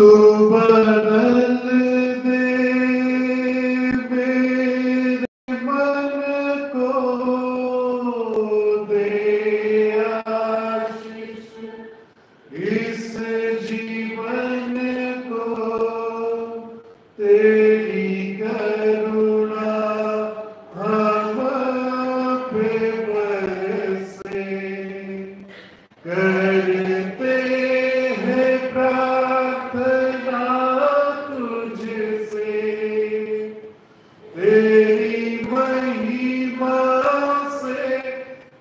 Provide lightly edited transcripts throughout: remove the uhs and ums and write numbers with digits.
तू बदल दे मेरे मन को, दे आशीष इस जीवन को, तेरी करुणा हम पे बरसे। करते हैं प्रार्थना तुझसे, तेरी महिमा से,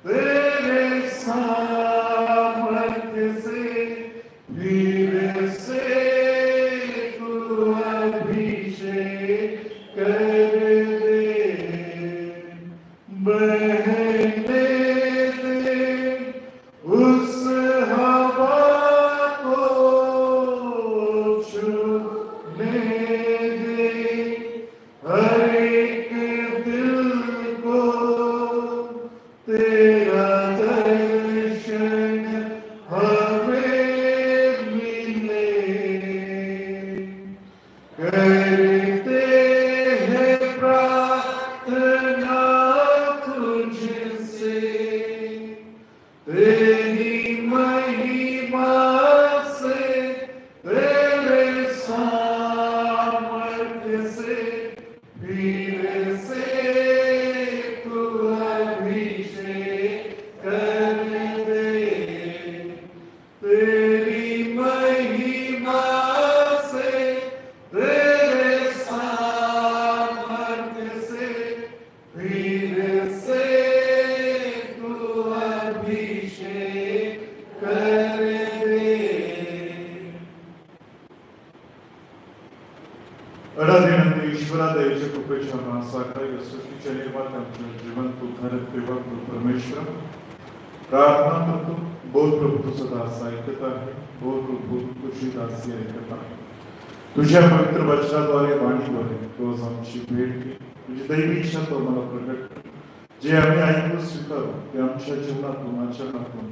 तेरे सामर्थ्य से, फिर से तू अभिषेक कर दे। बहने दे उस हवा को, छूने दे हर एक दिल को, तेरा दर्शन हमें मिले। करते हैं प्रार्थना तुझसे, तेरी महिमा से, तेरे सामर्थ्य से, फिर से तू अभिषेक कर दे। तेरी महिमा से, तेरे सामर्थ्य से, फिर से तू अभिषेक कर दे। अडादिनंतर ईश्वरा दयेच्या कृपेच्या महासागर या सृष्टीच्या निर्मात्या आमच्या जीवन उद्धारक देवा परमेश्वर प्रार्थना करतो। बोल प्रभू तुझं दास ऐकत आहे, बोल प्रभू तुझी दासी ऐकत आहे। तुझ्या पवित्र वचनाद्वारे वाणीद्वारे रोज आमची भेट घे, तुझी दैवी इच्छा तो मला प्रकट कर। जे आम्ही ऐकून स्वीकारू ते आमच्या जीवनातून आचरणातून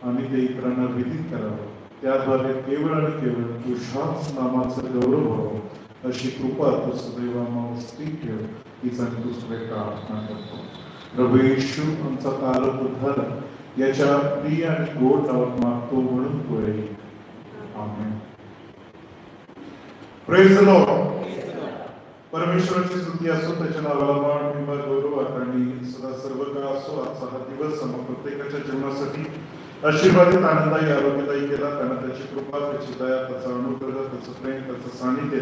आम्ही ते इतरांना विदित करावं, त्याद्वारे केवळ आणि केवळ तुझ्याच नामाचं गौरव व्हावं अशी कृपा तू सदैव आम्हाला स्थिर ठेव, हीच आम्ही तुझ्याकडे प्रार्थना करतो। प्रभू येशू आमचा तारक उद्धारक याच्या प्रिय आणि गोड नावात मागतो म्हणून पुढे आमेन। Praise the Lord. परमेश्वराची स्तुती असो, त्याच्या नावाला मान महिमा गौरव आणि सदा सर्व काळ असो। आजचा हा दिवस आम्हा प्रत्येकाच्या जीवनासाठी आशीर्वादित, आनंदायी, आरोग्यदायी केला। त्यानं त्याची कृपा, त्याची दया, त्याचा अनुग्रह, त्याचं प्रेम, त्याचं सानिध्य,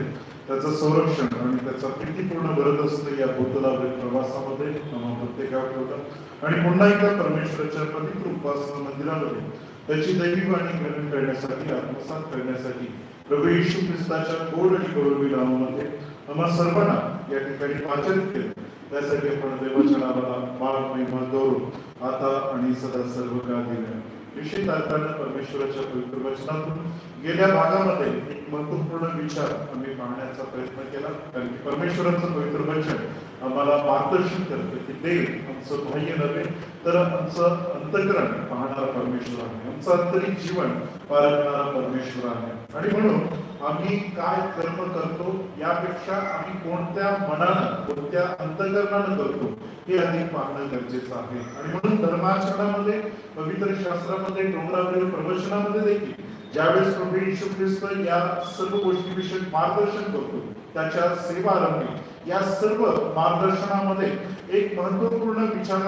त्याचं संरक्षण आणि त्याचा प्रीतीपूर्ण बरत असतं या भूतलावरील प्रवासामध्ये आम्हा प्रत्येकावर ठेवलं आणि पुन्हा एकदा परमेश्वराच्या पवित्र उपासना मंदिरामध्ये त्याची दैवी वाणी ग्रहण करण्यासाठी, आत्मसात करण्यासाठी प्रभू येशू ख्रिस्ताच्या गोड आणि गौरवी नावामध्ये आम्हा सर्वांना या ठिकाणी वाचन केलं। त्यासाठी आपण देवाच्या नावाला मान महिमा गौरव आता आणि सदा सर्व काळ दिले। विशेष अर्थानं परमेश्वराच्या पवित्र वचनातून गेल्या भागामध्ये एक महत्वपूर्ण विचार आम्ही पाहण्याचा प्रयत्न केला, कारण की परमेश्वराचं पवित्र वचन आम्हाला मार्गदर्शन करते की देव आमचं बाह्य नव्हे तर आमचं अंतःकरण पाहणारा परमेश्वर आहे, आमचं आंतरिक जीवन पारखणारा परमेश्वर आहे। आणि म्हणून आम्ही काय कर्म करतो यापेक्षा आम्ही कोणत्या मनानं, कोणत्या अंतःकरणानं करतो हे अधिक पाहणं गरजेचं आहे। आणि म्हणून धर्माचरणामध्ये, पवित्र शास्त्रामध्ये, डोंगरावरील प्रवचनामध्ये देखील ज्यावेळेस प्रभू येशू ख्रिस्त या सर्व गोष्टीविषयी मार्गदर्शन करतो, त्याच्या सेवारंभी या सर्व मार्गदर्शनामध्ये एक महत्वपूर्ण विचार,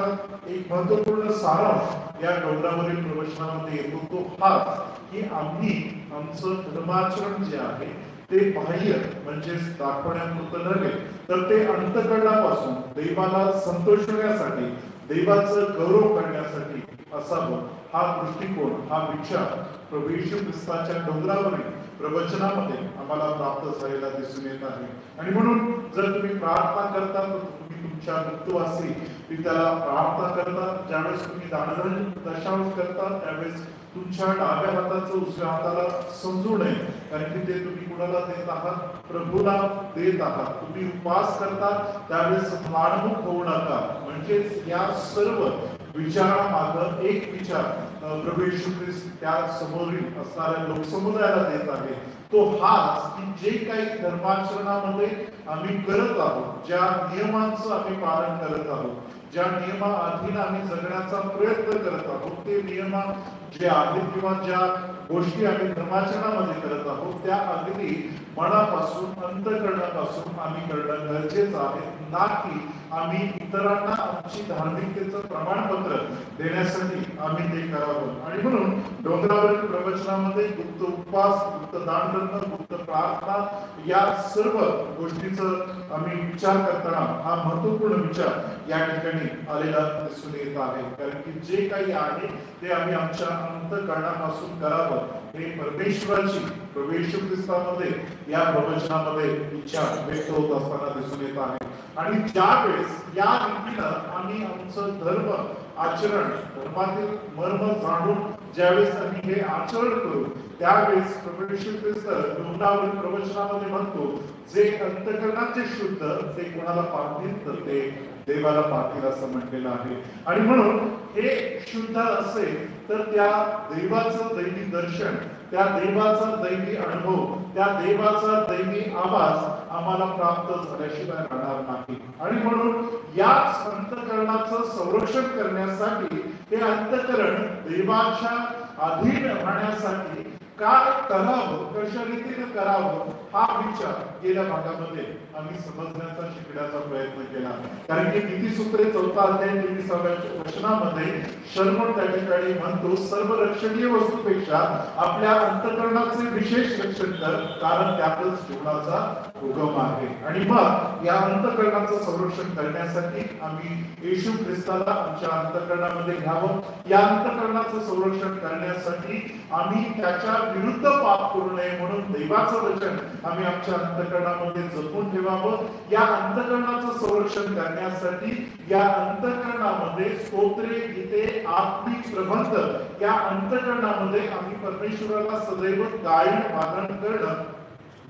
एक महत्वपूर्ण सारांश या डोंगरावरील प्रवचनामध्ये येतो, तो हाच की आम्ही आमचं धर्माचरण जे आहे ते बाह्य म्हणजे दाखवण्यापुरतं नव्हे तर ते अंतःकरणापासून देवाला संतोषण्यासाठी, देवाचं गौरव करण्यासाठी असावं। हा दृष्टिकोन, हा विचार प्रभू येशू ख्रिस्ताच्या डोंगरावरील प्रवचनामध्ये आम्हाला प्राप्त झालेला दिसून येत आहे। आणि म्हणून जर तुम्ही प्रार्थना करता तर तुम्ही तुमच्या मृत्यूवासी पित्याला प्रार्थना करता, ज्यावेळेस तुम्ही दानधर्म दशांश करता त्यावेळेस तुमच्या डाव्या हाताचं उजव्या हाताला समजू नये, कारण की ते तुम्ही कुणाला देत आहात, प्रभूला देत आहात। तुम्ही उपवास करता त्यावेळेस मानमुख होऊ नका, म्हणजेच या सर्व विचारामागं एक विचार प्रभू येशू ख्रिस्त त्या समोरील असणाऱ्या लोकसमुदायाला देत आहे तो हाच की जे काही धर्माचरणामध्ये आम्ही करत आहोत, ज्या नियमांचं आम्ही पालन करत आहोत, ज्या नियमाअधीन आम्ही जगण्याचा प्रयत्न करत आहोत, ते नियम जे आहेत किंवा ज्या गोष्टी आम्ही धर्माचरणामध्ये करत आहोत त्या अगदी मनापासून अंतःकरणापासून आम्ही करणं गरजेचं आहे, ना की आम्ही इतरांना आमची धार्मिकतेचं प्रमाणपत्र देण्यासाठी आम्ही ते करावं. आणि म्हणून डोंगरावरील प्रवचनामध्ये गुप्त उपवास, गुप्त दान करणं, गुप्त प्रार्थना या सर्व गोष्टीचं आम्ही विचार करताना हा महत्वपूर्ण विचार या ठिकाणी आलेला दिसून येत आहे. कारण की जे काही आहे ते आम्ही आमच्या अंतःकरणापासून करावं हे परमेश्वराची प्रभू येशू ख्रिस्तामध्ये या प्रवचनामध्ये इच्छा व्यक्त होत असताना दिसून येत आहे. आणि ज्या वेळेस या रीतीनं आम्ही आमचं धर्म आचरण, धर्मातील मर्म जाणून ज्यावेळेस आम्ही हे आचरण करू त्यावेळेस प्रभू येशू ख्रिस्त डोंगरावरील प्रवचनामध्ये म्हणतो, जे अंतःकरणाचे शुद्ध ते कोणाला पाहतील तर ते देवाला पाहतील असं म्हटलेलं आहे. आणि म्हणून हे शुद्ध असेल तर त्या देवाचं दैवी दर्शन, त्या देवाचा दैवी अनुभव, त्या देवाचा दैवी आवाज आम्हाला प्राप्त झाल्याशिवाय राहणार नाही. आणि म्हणून याच अंतःकरणाचं संरक्षण करण्यासाठी हे अंतःकरण देवाच्या अधीन राहण्यासाठी काय करावं, कशा रीतीने करावं हा विचार गेल्या भागामध्ये आम्ही समजण्याचा, शिकण्याचा प्रयत्न केला. कारण की नीतिसूत्रे 4 अध्याय 23व्या वचनामध्ये शर्मन त्या ठिकाणी म्हणतो, सर्व रक्षणीय वस्तूपेक्षा आपल्या अंतःकरणाचे विशेष रक्षण कर, कारण त्यातच जीवनाचा उगम आहे. आणि मग या अंतःकरणाचं संरक्षण करण्यासाठी आम्ही येशू ख्रिस्ताला आमच्या अंतःकरणामध्ये घ्यावं. या अंतःकरणाचं संरक्षण करण्यासाठी आम्ही त्याच्या विरुद्ध पाप करू नये म्हणून देवाचं वचन आम्ही आमच्या अंतःकरणामध्ये जपून ठेवावं. या अंतःकरणाचं संरक्षण करण्यासाठी या अंतःकरणामध्ये स्तोत्रे, गीते, आत्मिक प्रबंध या अंतःकरणामध्ये आम्ही परमेश्वराला सदैव गायन वादन करणं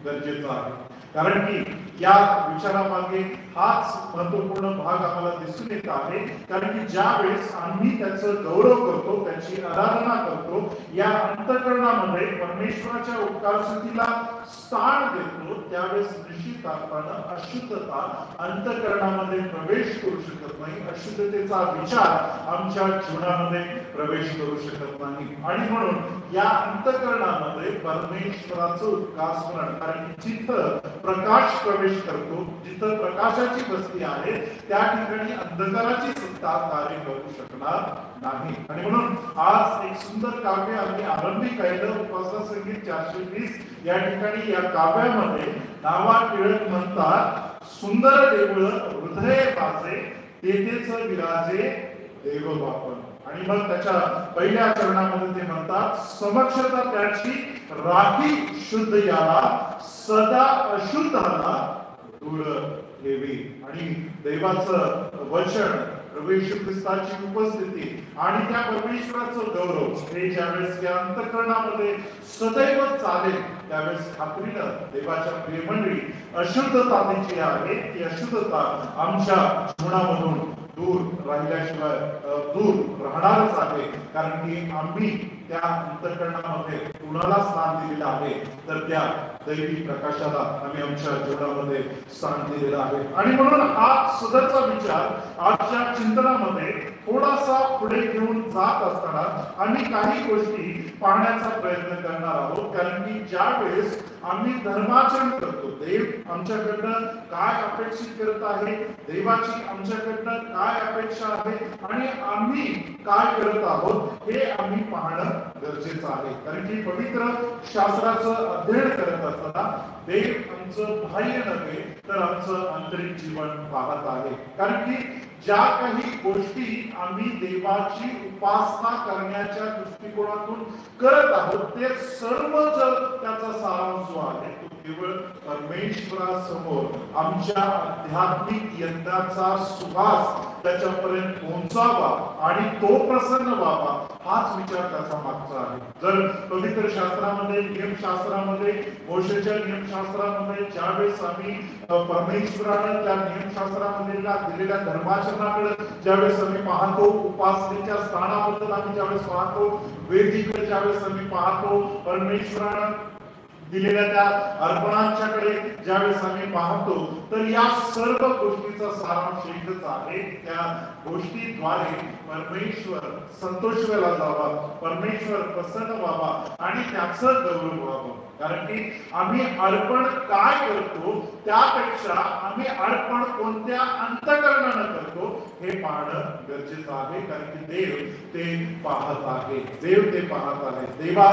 गरजेचं आहे. कारण की या विचारामागे हाच महत्वपूर्ण भाग आम्हाला दिसून येत आहे. कारण की ज्या वेळेस आम्ही त्याचं गौरव करतो, त्याची आराधना करतो, या अंतःकरणामध्ये परमेश्वराच्या उपकारस्तुतीला स्थान देतो, त्यावेळेस निश्चित अर्थानं अशुद्धता अंतःकरणामध्ये प्रवेश करू शकत नाही, अशुद्धतेचा विचार आमच्या जीवनामध्ये प्रवेश करू शकत नाही. आणि म्हणून या अंतःकरणामध्ये परमेश्वराचं उपकार स्मरण, कारण की जिथं प्रकाश प्रवेश करतो, जिथं प्रकाशाची बस्ती आहे त्या ठिकाणी अंधकाराची सत्ता कार्य करू शकणार नाही. आणि म्हणून आज एक सुंदर काव्य आम्ही आरंभी केलं, उपासना संगीत 420 या ठिकाणी या काव्यामध्ये नावा टिळक म्हणतात, सुंदर देऊळ हृदय बाजे तेथेच विराजे देव बापन. आणि मग त्याच्या पहिल्या चरणामध्ये ते म्हणतात, समक्षता त्याची राखी शुद्ध याला, सदा अशुद्धाला दूर ठेवी. आणि देवाचं वचन, प्रभू येशू ख्रिस्ताची उपस्थिती आणि त्या परमेश्वराचं गौरव हे ज्यावेळेस या अंतःकरणामध्ये सदैव चालेल त्यावेळेस खात्रीनं देवाच्या प्रियमंडळी अशुद्धता जी आहे ती अशुद्धता आमच्या जीवनामधून दूर राहिल्याशिवाय दूर राहणारच आहे. कारण की आम्ही त्या अंतःकरणामध्ये कुणाला स्थान दिलेलं आहे तर त्या दैवी प्रकाशाला आम्ही आमच्या जीवनामध्ये स्थान दिलेलं आहे. आणि म्हणून हा सदरचा विचार आजच्या चिंतनामध्ये थोडासा पुढे घेऊन जात असताना आम्ही काही गोष्टी पाहण्याचा प्रयत्न करणार आहोत. कारण की ज्या वेळेस आम्ही धर्माचरण करतो, देव आमच्याकडनं काय अपेक्षित करत आहे, देवाची आमच्याकडनं काय अपेक्षा आहे आणि आम्ही काय करत आहोत हे आम्ही पाहणं गरजेचं आहे. कारण की पवित्र शास्त्राचं अध्ययन करत असताना देव आमचं बाह्य नव्हे तर आमचं आंतरिक जीवन पाहत आहे. कारण की ज्या काही गोष्टी आम्ही देवाची उपासना करण्याच्या दृष्टिकोनातून करत आहोत ते सर्व जर त्याचा सारांश जो आहे तो केवळ परमेश्वरासमोर आमच्या आध्यात्मिक यज्ञाचा सुवास त्याच्यापर्यंत पोहोचावा आणि तो प्रसन्न व्हावा, हाच विचार त्याचा मागचा आहे. जर पवित्र शास्त्रामध्ये, नियमशास्त्रामध्ये, मोशेच्या नियमशास्त्रामध्ये ज्यावेळेस आम्ही परमेश्वरानं त्या नियमशास्त्रामध्ये दिलेल्या धर्माचरणाकडे ज्यावेळेस आम्ही पाहतो, उपासनेच्या स्थानाबद्दल आम्ही ज्यावेळेस पाहतो, वेदीकडे ज्यावेळेस आम्ही पाहतो, परमेश्वरानं दिलेल्या त्या अर्पणांच्याकडे ज्यावेळेस आम्ही पाहतो, तर या सर्व गोष्टीचा सारांश एकच आहे. त्या गोष्टीद्वारे परमेश्वर संतोष व्हायला जावा, परमेश्वर प्रसन्न व्हावा आणि त्याचं गौरव व्हावं. कारण की आम्ही अर्पण काय करतो त्यापेक्षा आम्ही अर्पण कोणत्या अंतःकरणानं करतो हे पाहणं गरजेचं आहे. कारण की देव ते पाहत आहे, देव ते पाहत आहे. देवा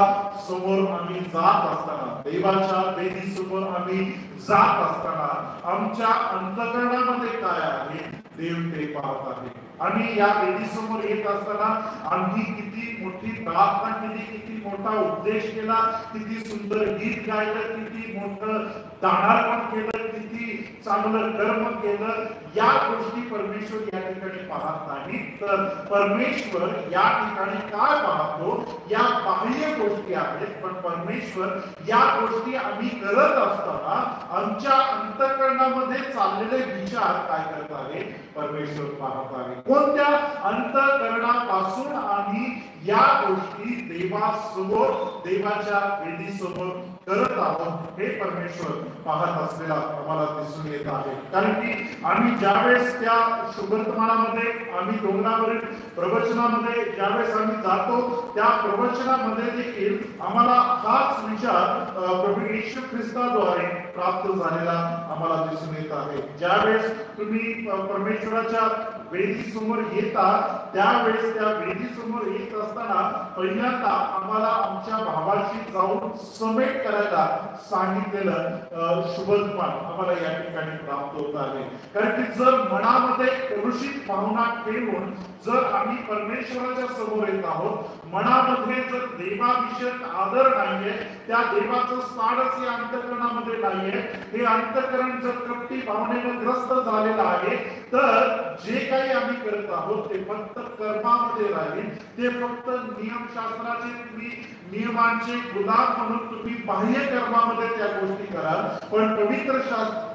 समोर आम्ही जात असताना, देवाच्या वेदीसमोर आम्ही जात असताना आमच्या अंतःकरणामध्ये काय आहे देव ते पाहत आहे. आणि या वेदीसमोर येत असताना आम्ही किती मोठी प्रार्थना केली, किती मोठा उपदेश केला, किती सुंदर गीत गायलं, किती मोठं दानार्पण केलं, किती चांगलं कर्म केलं, या गोष्टी परमेश्वर या ठिकाणी पाहत नाही. तर परमेश्वर या ठिकाणी काय पाहतो, या बाह्य गोष्टी आहेत. पण परमेश्वर या गोष्टी आम्ही करत असताना आमच्या अंतःकरणामध्ये चाललेले विचार काय करत आहे परमेश्वर पाहत आहे. कोणत्या अंतःकरणापासून आम्ही या गोष्टी देवासमोर, देवाच्या वेदीसमोर करत आहोत हे परमेश्वर पाहत असलेला आम्हाला दिसून येत आहे. कारण की आम्ही ज्यावेळेस त्या शुभवर्तमानामध्ये, आम्ही डोंगरावरील प्रवचनामध्ये ज्यावेळेस आम्ही जातो, त्या प्रवचनामध्ये देखील आम्हाला हाच विचार प्रभू येशू ख्रिस्ताद्वारे प्राप्त झालेला आम्हाला दिसून येत आहे. ज्यावेळेस तुम्ही परमेश्वराच्या वेदीसमोर येता, त्यावेळेस त्या वेदीसमोर येत असताना पहिल्यांदा आम्हाला आमच्या भावाशी जाऊन समेट करायला सांगितलेलं शुभवर्तमान आम्हाला या ठिकाणी प्राप्त होत आहे. कारण की जर मनामध्ये कलुषित भावना ठेवून जर आम्ही परमेश्वराच्या समोर येत आहोत, मनामध्ये जर देवाविषयक आदर नाहीये, त्या देवाचं स्थानच या अंतःकरणामध्ये नाहीये, हे अंतःकरण जर कपटी भावनेने ग्रस्त झालेलं आहे, तर जे काही आम्ही करत आहोत ते फक्त कर्मामध्ये राहील. ते फक्त नियमशास्त्राचे, तुम्ही नियमांचे गुलाम म्हणून तुम्ही बाह्य कर्मामध्ये त्या गोष्टी कराल. पण पवित्र शास्त्र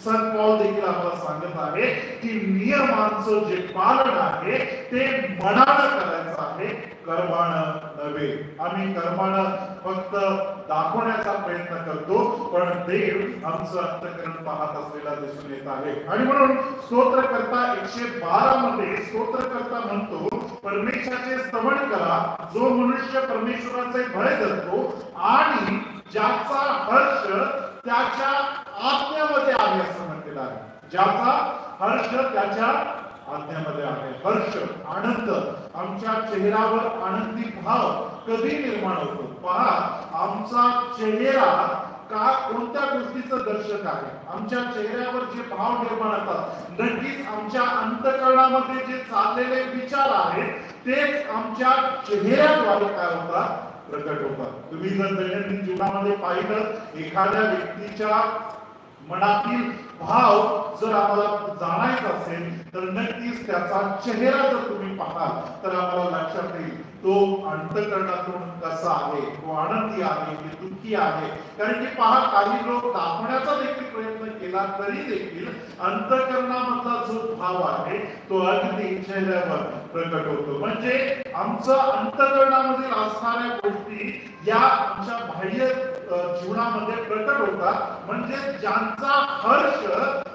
संत पौल देखील आम्हाला सांगत आहे की नियमांचं जे पालन आहे ते मनानं करायचं आहे, कर्मानं नव्हे. आम्ही कर्मानं फक्त दाखवण्याचा प्रयत्न करतो, पण देव आमचं अंतःकरण पाहत असलेला दिसून येत आहे. आणि म्हणून स्तोत्रकर्ता 112 मध्ये स्तोत्रकर्ता म्हणतो, परमेश्वराचे स्तवन करा जो मनुष्य परमेश्वराचे भय धरतो आणि ज्याचा हर्ष त्याच्या आज्ञेमध्ये आहे असं म्हटलेलं आहे. ज्याचा हर्ष त्याच्या आज्ञेमध्ये आहे. हर्ष, आनंद, आमच्या चेहऱ्यावर आनंदी भाव कधी निर्माण होतो? पहा, आमचा चेहरा का कोणत्या गोष्टीचं दर्शक आहे? आमच्या चेहऱ्यावर जे भाव निर्माण होतात, नक्कीच आमच्या अंतःकरणामध्ये जे चाललेले विचार आहेत तेच आमच्या चेहऱ्याद्वारे काय होतात, प्रकट होतात. तुम्ही जर दैनंदिन जीवनामध्ये पाहिलं, एखाद्या व्यक्तीच्या मनातील भाव जर आम्हाला जाणायचा असेल तर नक्कीच त्याचा चेहरा जर तुम्ही पाहाल तर आम्हाला लक्षात येईल तो अंतःकरणातून कसा आहे, तो आनंदी आहे की दुःखी आहे. कारण की पहा, काही लोक दाखवण्याचा देखील प्रयत्न केला तरी देखील अंतःकरणामधला जो भाव आहे तो अगदी चेहऱ्यावर प्रकट होतो. म्हणजे आमचं अंतःकरणामधील असणाऱ्या गोष्टी या आमच्या बाह्य जीवनामध्ये प्रकट होतात. म्हणजे ज्यांचा हर्ष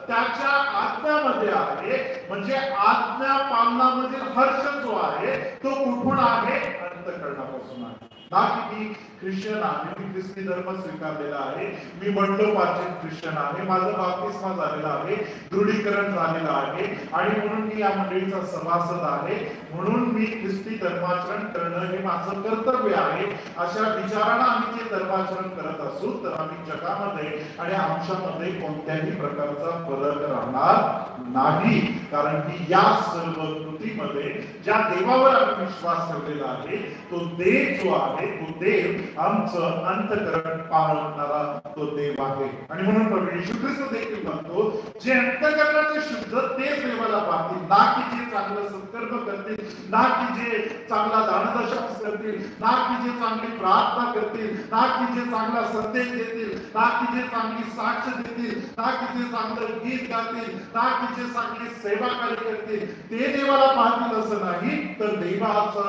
त्याच्या आत्म्यामध्ये आहे, म्हणजे आज्ञा पालनामधील हर्ष जो आहे तो कुठून आहे? अंतःकरणापासून आहे. ना की मी ख्रिश्चन आहे, मी ख्रिस्ती धर्म स्वीकारलेला आहे, मी मंडलोपार्जित ख्रिश्चन आहे, माझं बाप्तिस्मा झालेला आहे, दृढीकरण झालेलं आहे आणि म्हणून मी या मंडळीचा सभासद आहे, म्हणून मी ख्रिस्ती धर्माचरण करणं हे माझं कर्तव्य आहे. अशा विचारानं आम्ही जे धर्माचरण करत असू तर आम्ही जगामध्ये आणि आमच्यामध्ये कोणत्याही प्रकारचा फरक राहणार नाही. कारण की या सर्व कृतीमध्ये ज्या देवावर आम्ही विश्वास ठेवलेला आहे तो देव जो आहे, तो देव आमचं अंतःकरण पाहणारा तो देव आहे. आणि म्हणून प्रभू येशू ख्रिस्त देखील म्हणतो, जे अंतःकरणाचे शुद्ध तेच देवाला पाहतील, ना की जे चांगलं सत्कर्म करतील, ना की जे चांगला दानदशा करतील, ना की जे चांगली प्रार्थना करतील, ना की जे चांगला संदेश देतील, ना की जे चांगली साक्ष देतील, ना की जे चांगलं गीत गातील, ना की जे चांगली सेवा कार्य करतील, ते देवाला पाहतील असं नाही. तर देवाचं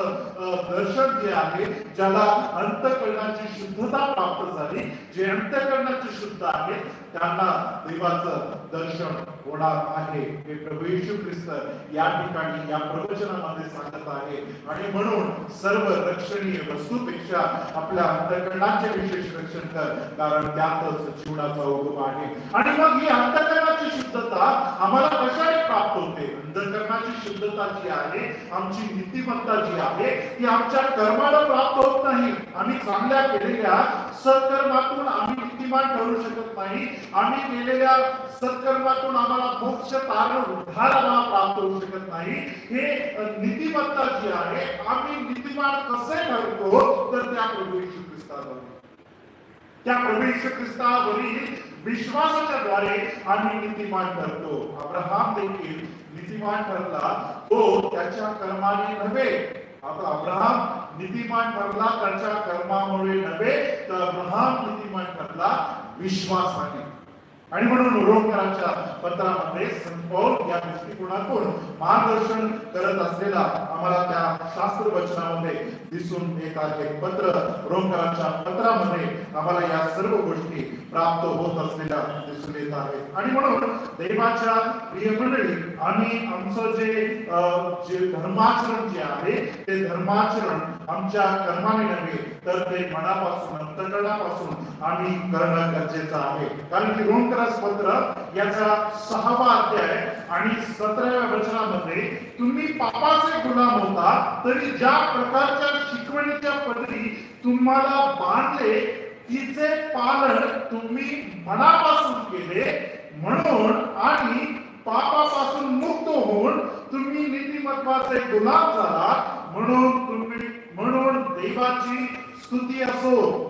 दर्शन जे आहे, ज्याला अंतःकरणाची शुद्धता प्राप्त झाली, जे अंतःकरणाचे शुद्ध आहे, त्यांना देवाचं दर्शन होणार आहे. हे प्रभू येशू ख्रिस्त या ठिकाणी या प्रवचनामध्ये सांगत आहे. आणि म्हणून सर्व रक्षणीय वस्तूपेक्षा आपल्या अंतःकरणाचे विशेष रक्षण कर, कारण त्यातच जीवनाचा उगम आहे. आणि मग ही अंतःकरणाची शुद्धता आम्हाला कशाने प्राप्त होते? अंतःकरणाची शुद्धता जी आहे, आमची नीतिमत्ता जी आहे, ती आमच्या कर्माला प्राप्त होत नाही. आम्ही चांगल्या केलेल्या सत्कर्मातून आम्ही नीतिमान ठरू शकत नाही. आम्ही केलेल्या सत्कर्मातून आम्हाला मोक्ष, तारण, उद्धार आम्हाला प्राप्त होऊ शकत नाही. हे नीतिमत्ता जी आहे, आम्ही नीतिमान कसे ठरतो? तर त्या प्रभू येशू ख्रिस्ताद्वारे, त्या प्रभू येशू ख्रिस्तावरील विश्वासाच्या द्वारे आम्ही नीतिमान ठरतो. अब्राहम देखील नीतिमान ठरला, तो त्याच्या कर्माने नव्हे. आता अब्राहम नीतिमान ठरला त्याच्या कर्मामुळे नव्हे, तर अब्राहम नीतिमान ठरला विश्वासाने. आणि म्हणून रोमकरांच्या पत्रामध्ये संत पौल या दृष्टिकोनातून मार्गदर्शन करत असलेला आम्हाला त्या शास्त्र वचनामध्ये दिसून येत आहे. रोमकरांच्या पत्रामध्ये आम्हाला या सर्व गोष्टी प्राप्त होत असलेल्या दिसून येत आहेत. आणि म्हणून देवाच्या प्रिय मंडळी, आम्ही आमचं जे धर्माचरण जे आहे, ते धर्माचरण आमच्या कर्माने नव्हे, तर ते मनापासून, अंतःकरणापासून आम्ही करणं गरजेचं आहे. कारण की रोमकरांचं पत्र याचा 6वा अध्याय आणि 17व्या वचनामध्ये, तुम्ही पापाचे गुलाम होता, तरी ज्या प्रकारच्या शिकवणीच्या पदरी तुम्हाला बांधले, तिचे पालन तुम्ही मनापासून केले, म्हणून आणि पापापासून मुक्त होऊन तुम्ही नीतिमत्वाचे गुलाम झाला, म्हणून देवाची स्तुती असो.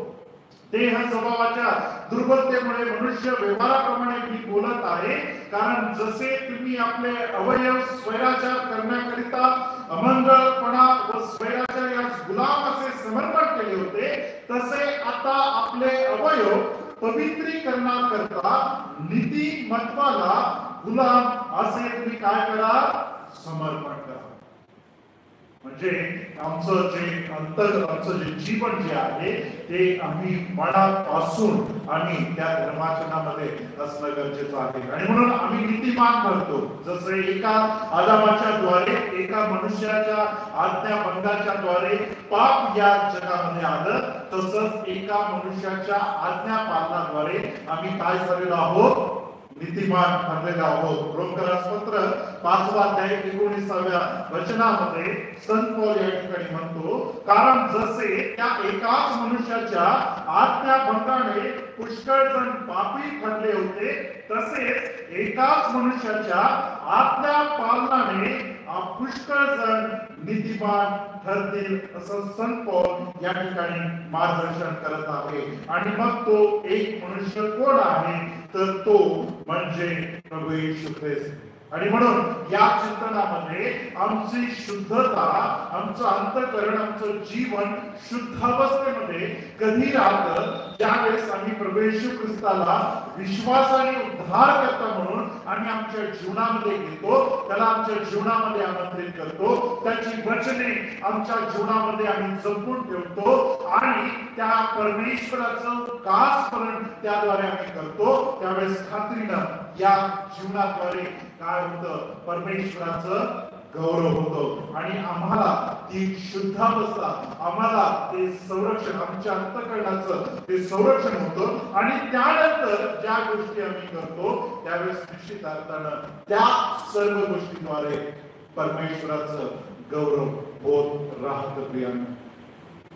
देह स्वभावाच्या दुर्बलतेमुळे मनुष्य व्यवहाराप्रमाणे मी बोलत आहे, कारण जसे तुम्ही आपले अवयव स्वैराचार करण्याकरिता अमंगळपणा व स्वैराचार यास गुलाम असे समर्पण केले होते, तसे आता आपले अवयव पवित्रीकरणाकरता नीतिमत्वाला गुलाम असे तुम्ही काय करा? समर्पण करा. म्हणजे आमचं जे जीवन जे आहे, ते आम्ही मनापासून आणि त्या धर्माचरणामध्ये असणं गरजेचं आहे. आणि म्हणून आम्ही नीतिमान ठरतो. जसे एका आदामाच्या द्वारे, एका मनुष्याच्या आज्ञाभंगाच्या द्वारे पाप या जगामध्ये आलं, तसंच एका मनुष्याच्या आज्ञा पालनाद्वारे आम्ही काय झालेलो आहोत? नीतिमान ठरलेला आहोत. रोमकरांचं पत्र 5वा अध्याय 19व्या वचनामध्ये संत पौल या ठिकाणी म्हणतो, कारण जसे त्या एकाच मनुष्याच्या आज्ञाभंगाने पुष्कळ जण पापी ठरले होते, तसेच एकाच मनुष्याच्या आज्ञा पालनाने पुष्कळ जण नीतिमान ठरतील, असं संत पौल या ठिकाणी मार्गदर्शन करत आहे. आणि मग तो एक मनुष्य कोण आहे? तर तो म्हणजे प्रभू येशू ख्रिस्त. आणि म्हणून या चिंतनामध्ये आमची शुद्धता, आमचं अंतःकरण, आमचं जीवन शुद्ध अवस्थेमध्ये कधी राहतं? ज्यावेळेस आम्ही प्रभू येशू ख्रिस्ताला विश्वासाने उद्धारकर्ता म्हणून आम्ही आमच्या जीवनामध्ये घेतो, त्याला आमच्या जीवनामध्ये आमंत्रित करतो, त्याची वचने आमच्या जीवनामध्ये आम्ही जपून ठेवतो आणि त्या परमेश्वराचं कासपरण त्याद्वारे आम्ही करतो. त्यावेळेस खात्रीनं या जीवनाद्वारे काय होतं? परमेश्वराचं गौरव होतो आणि आम्हाला ती शुद्ध अवस्था, आम्हाला ते संरक्षण, आमच्या अंतःकरणाचं ते संरक्षण होतं. आणि त्यानंतर ज्या गोष्टी आम्ही करतो, त्यावेळेस निश्चित अर्थानं त्या सर्व गोष्टीद्वारे परमेश्वराचं गौरव होत राहतं. प्रियांनो,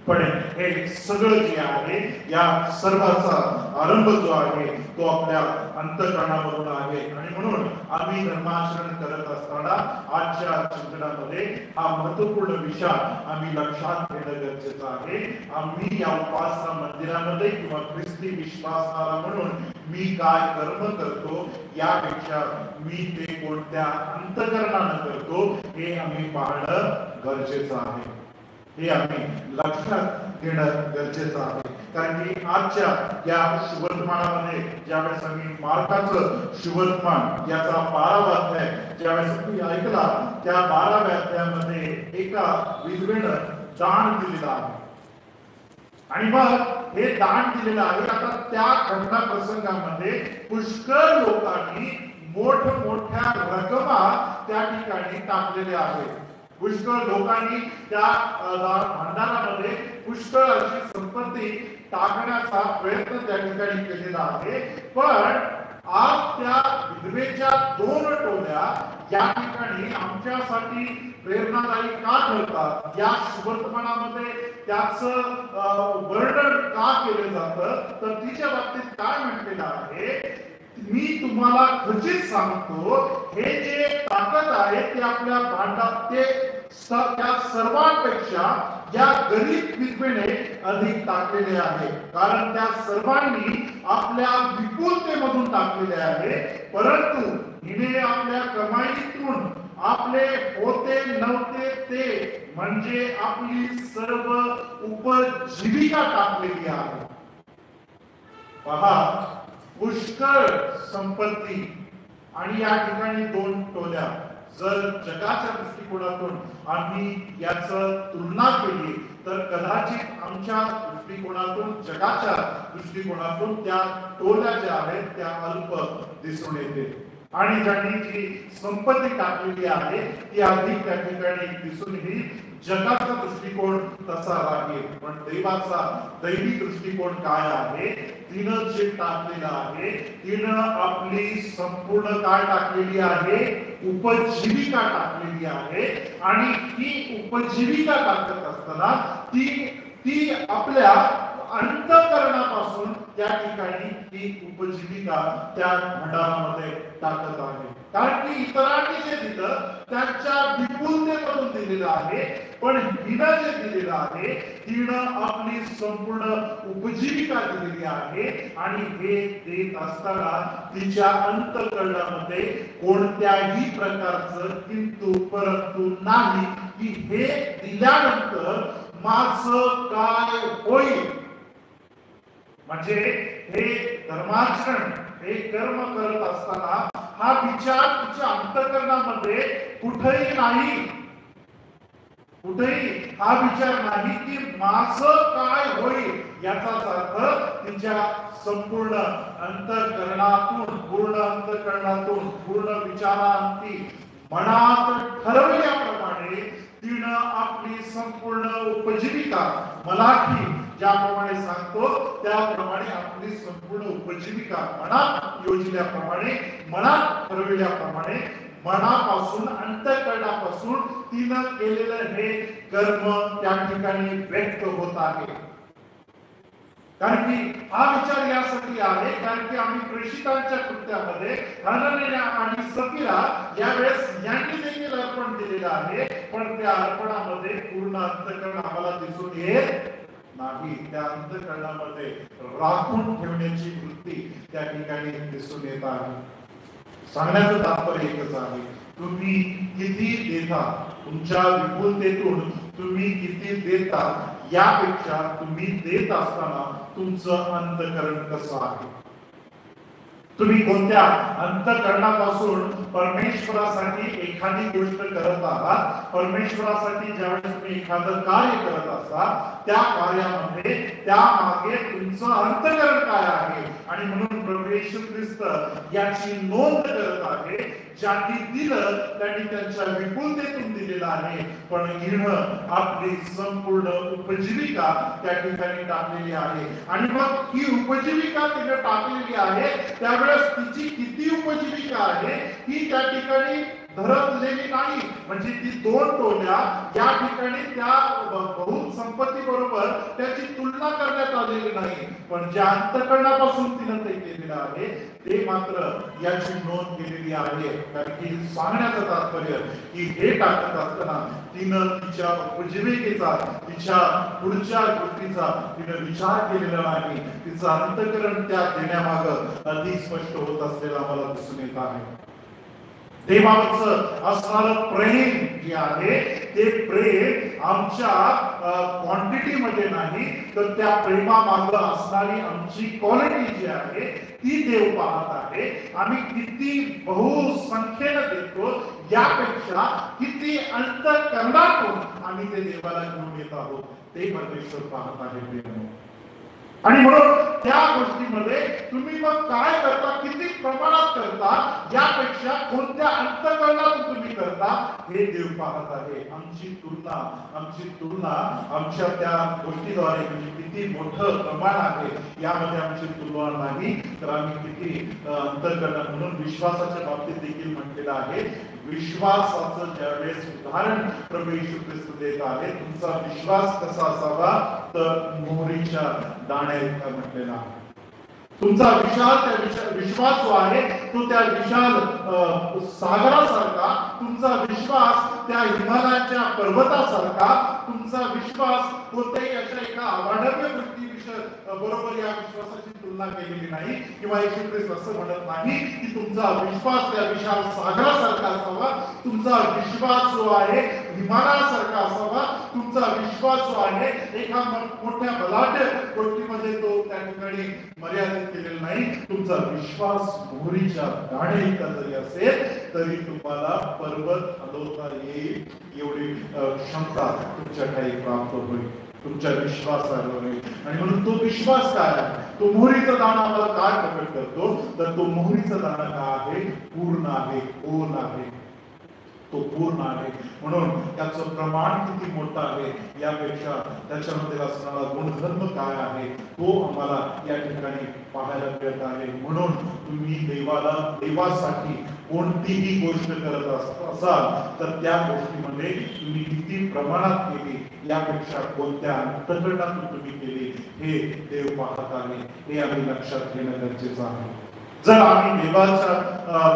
पण हे सगळं जे आहे या सर्वाचा आरंभ जो आहे तो आपल्या अंतःकरणावरून आहे. आणि म्हणून आम्ही धर्माचरण करत असताना आजच्या चिंतनामध्ये हा महत्वपूर्ण विषय आम्ही लक्षात घेणं गरजेचं आहे. आम्ही या उपासना मंदिरामध्ये किंवा ख्रिस्ती विश्वासणारा म्हणून मी काय कर्म करतो यापेक्षा मी ते कोणत्या अंतःकरणानं करतो हे आम्ही पाहणं गरजेचं आहे. हे आम्ही लक्षात घेणं गरजेचं आहे. कारण की आजच्या या शुभवर्तमानामध्ये ज्यावेळेस आम्ही मार्काचं शुभवर्तमान याचा 12वा अध्याय ज्यावेळेस तुम्ही ऐकला त्या 12व्या अध्यायामध्ये एका विधवेनं दान दिलेलं आहे. आणि मग हे दान दिलेलं आहे. आता त्या घटना प्रसंगामध्ये पुष्कळ लोकांनी मोठमोठ्या रकमा त्या ठिकाणी टाकलेल्या आहेत. पुष्कळ लोकांनी त्या भांडारामध्ये पुष्कळ अशी संपत्ती टाकण्याचा प्रयत्न त्या ठिकाणी केलेला आहे. पण आज त्या विधवेच्या 2 टोल्या या ठिकाणी आमच्यासाठी प्रेरणादायी का ठरतात, या शुभवर्तमानामध्ये त्याचं वर्णन का केलं जातं, तर तिच्या बाबतीत काय म्हटलेलं आहे, मी तुम्हाला खचित सांगतो हे जे ताकद आहे ते आपल्या भांडात ते त्या सर्वांपेक्षा या गरीब विधवेने अधिक टाकलेले आहे. कारण त्या सर्वांनी आपल्या विपुलतेमधून टाकलेले आहे. परंतु हिने आपल्या कमाईतून आपले होते नव्हते ते म्हणजे आपली सर्व उपजीविका टाकलेली आहे. पहा, पुष्कळ संपत्ती आणि या ठिकाणी 2 टोल्या. जर जगाच्या दृष्टिकोनातून आम्ही याचं तुलना केली तर कदाचित आमच्या दृष्टिकोनातून जगाच्या दृष्टिकोनातून त्या टोल्या ज्या आहेत त्या अल्प दिसून येते. आणि ज्यांनी जी संपत्ती टाकलेली आहे ती अधिक त्या ठिकाणी दिसून येईल. जगाचा दृष्टिकोन तसा राहील. पण देवाचा दैवी दृष्टिकोन काय आहे, तिनं जे टाकलेलं आहे तिनं आपली संपूर्ण काय टाकलेली आहे, उपजीविका टाकलेली आहे. आणि ही उपजीविका टाकत असताना ती आपल्या अंतःकरणापासून त्या ठिकाणी ही उपजीविका त्या भंडारामध्ये टाकत आहे. कारण की इतरांनी जे दिलं त्यांच्या विपुलतेमधून दिलेलं आहे, पण हिनं जे दिलेलं आहे तिनं आपली संपूर्ण उपजीविका दिलेली आहे. आणि हे देत असताना तिच्या अंतःकरणामध्ये कोणत्याही प्रकारचं किंतु परंतु नाही की हे दिल्यानंतर माझं काय होईल. म्हणजे हे धर्माचरण हे कर्म करत असताना हा विचार तिच्या अंतःकरणामध्ये कुठेही नाही, कुठेही हा विचार नाही की माझं काय होईल. याचाच अर्थ तिच्या संपूर्ण अंतःकरणातून पूर्ण विचारांती मनात ठरवल्याप्रमाणे तिनं आपली संपूर्ण उपजीविका, मलाखी ज्याप्रमाणे सांगतो त्याप्रमाणे आपली संपूर्ण उपजीविका मनात योजल्याप्रमाणे, मनात ठरविल्याप्रमाणे, मनापासून अंतःकरणापासून तिनं केलेलं हे कर्म त्या ठिकाणी व्यक्त होत आहे. कारण की हा विचार यासाठी आहे कारण की आम्ही प्रेषितांच्या कृत्यामध्ये हनन्याह आणि सफीरा यावेळेस यांनी देखील अर्पण दिलेलं आहे. पण त्या अर्पणामध्ये पूर्ण अंतःकरण आम्हाला दिसून येत नाही. त्या अंतःकरणामध्ये राखून ठेवण्याची वृत्ती त्या ठिकाणी दिसून येत आहे. सांगण्याचं तात्पर्य एकच आहे, तुम्ही किती देता, तुमच्या विपुलतेतून तुम्ही किती देता यापेक्षा तुम्ही देत असताना तुमचं अंतःकरण कसं आहे. तुम्ही कोणत्या अंतःकरणापासून परमेश्वरासाठी एखादी गोष्ट करत आहात. परमेश्वरासाठी ज्यावेळेस तुम्ही एखादं कार्य करत असता त्या कार्यामध्ये त्या मागे तुमचं अंतःकरण काय आहे. आणि म्हणून प्रभू येशू ख्रिस्त याची नोंद करत आहे. ज्यांनी दिलं त्यांनी त्यांच्या विपुलतेतून दिलेलं आहे, पण हिनं आपली संपूर्ण उपजीविका त्या ठिकाणी टाकलेली आहे. आणि मग ही उपजीविका तिने टाकलेली आहे त्यावेळेस तिची किती उपजीविका आहे ही त्या ठिकाणी धरतलेली नाही. म्हणजे ती दोन टोल्या या ठिकाणी त्या बहुत संपत्ती बरोबर त्याची तुलना करण्यात आलेली नाही. पण ज्या अंतःकरणापासून तिनं ते केलेलं आहे ते मात्र याची नोंद केलेली आहे. कारण की सांगण्याचं तात्पर्य की हे टाकत असताना तिनं तिच्या उपजीविकेचा, तिच्या पुढच्या गोष्टीचा तिनं विचार केलेला नाही. तिचं अंतःकरण त्या देण्यामागं अधिक स्पष्ट होत असलेला मला दिसून येत आहे. देवावरचं असणारं प्रेम जे आहे ते प्रेम आमच्या क्वांटिटी मध्ये नाही, तर त्या प्रेमामागं असणारी आमची क्वालिटी जी आहे ती देव पाहत आहे. आम्ही किती बहुसंख्येनं देतो यापेक्षा किती अंतःकरणातून आम्ही ते देवाला घेऊन येत आहोत ते परमेश्वर पाहत आहे प्रेम. आणि म्हणून त्या गोष्टीमध्ये तुम्ही मग काय करता, किती प्रमाणात करता यापेक्षा कोणत्या अंतःकरणातून तुम्ही करता हे देव पाहत आहे. आमची तुलना आमच्या त्या गोष्टीद्वारे म्हणजे किती मोठं प्रमाण आहे यामध्ये आमची तुलना नाही, तर आम्ही किती अंतःकरण. म्हणून विश्वासाच्या बाबतीत देखील म्हटलेलं आहे, विश्वासाचं ज्यावेळेस उदाहरण प्रभू येशू ख्रिस्त देत आहे, तुमचा विश्वास कसा असावा तर मोहरीच्या दाण्या इतका म्हटलेला आहे. तुमचा विश्वास जो आहे तो त्या विशाल सागरासारखा, तुमचा विश्वास त्या हिमालयाच्या पर्वतासारखा, तुमचा विश्वास कोणत्याही अशा एका अवाढव्य गोष्टी बरोबर या विश्वासाची तुलना केलेली नाही. किंवा येशू ख्रिस्त असं म्हणत नाही की तुमचा विश्वास त्या विशाल सागरासारखा असावा, तुमचा विश्वास जो आहे हिमालयासारखा असावा, तुमचा विश्वास जो आहे एका मोठ्या बलाढ्य गोष्टीमध्ये तो त्या ठिकाणी मर्यादित केलेला नाही. तुमचा विश्वास मोहरीच्या दाणे इतका जरी असेल तरी तुम्हाला पर्वत हलवता येईल एवढी क्षमता तुमच्या काही प्राप्त होईल तुमच्या विश्वासावर. आणि म्हणून तो विश्वास काय आहे, तो मोहरीचा दाणा आम्हाला काय प्रकट करतो तर तो मोहरीचा दाणा काय आहे, पूर्ण आहे, ओल आहे, तो पूर्ण आहे. म्हणून त्याचं प्रमाण किती मोठं आहे यापेक्षा त्याच्यामध्ये असणारा गुणधर्म काय आहे तो आम्हाला या ठिकाणी पाहायला मिळत आहे. म्हणून तुम्ही देवासाठी कोणतीही गोष्ट करत असाल तर त्या गोष्टीमध्ये तुम्ही किती प्रमाणात केली यापेक्षा कोणत्या अंतःकरणातून तुम्ही केली हे देव पाहत आहे. हे आम्ही लक्षात घेणं गरजेचं आहे. जर आम्ही देवाच्या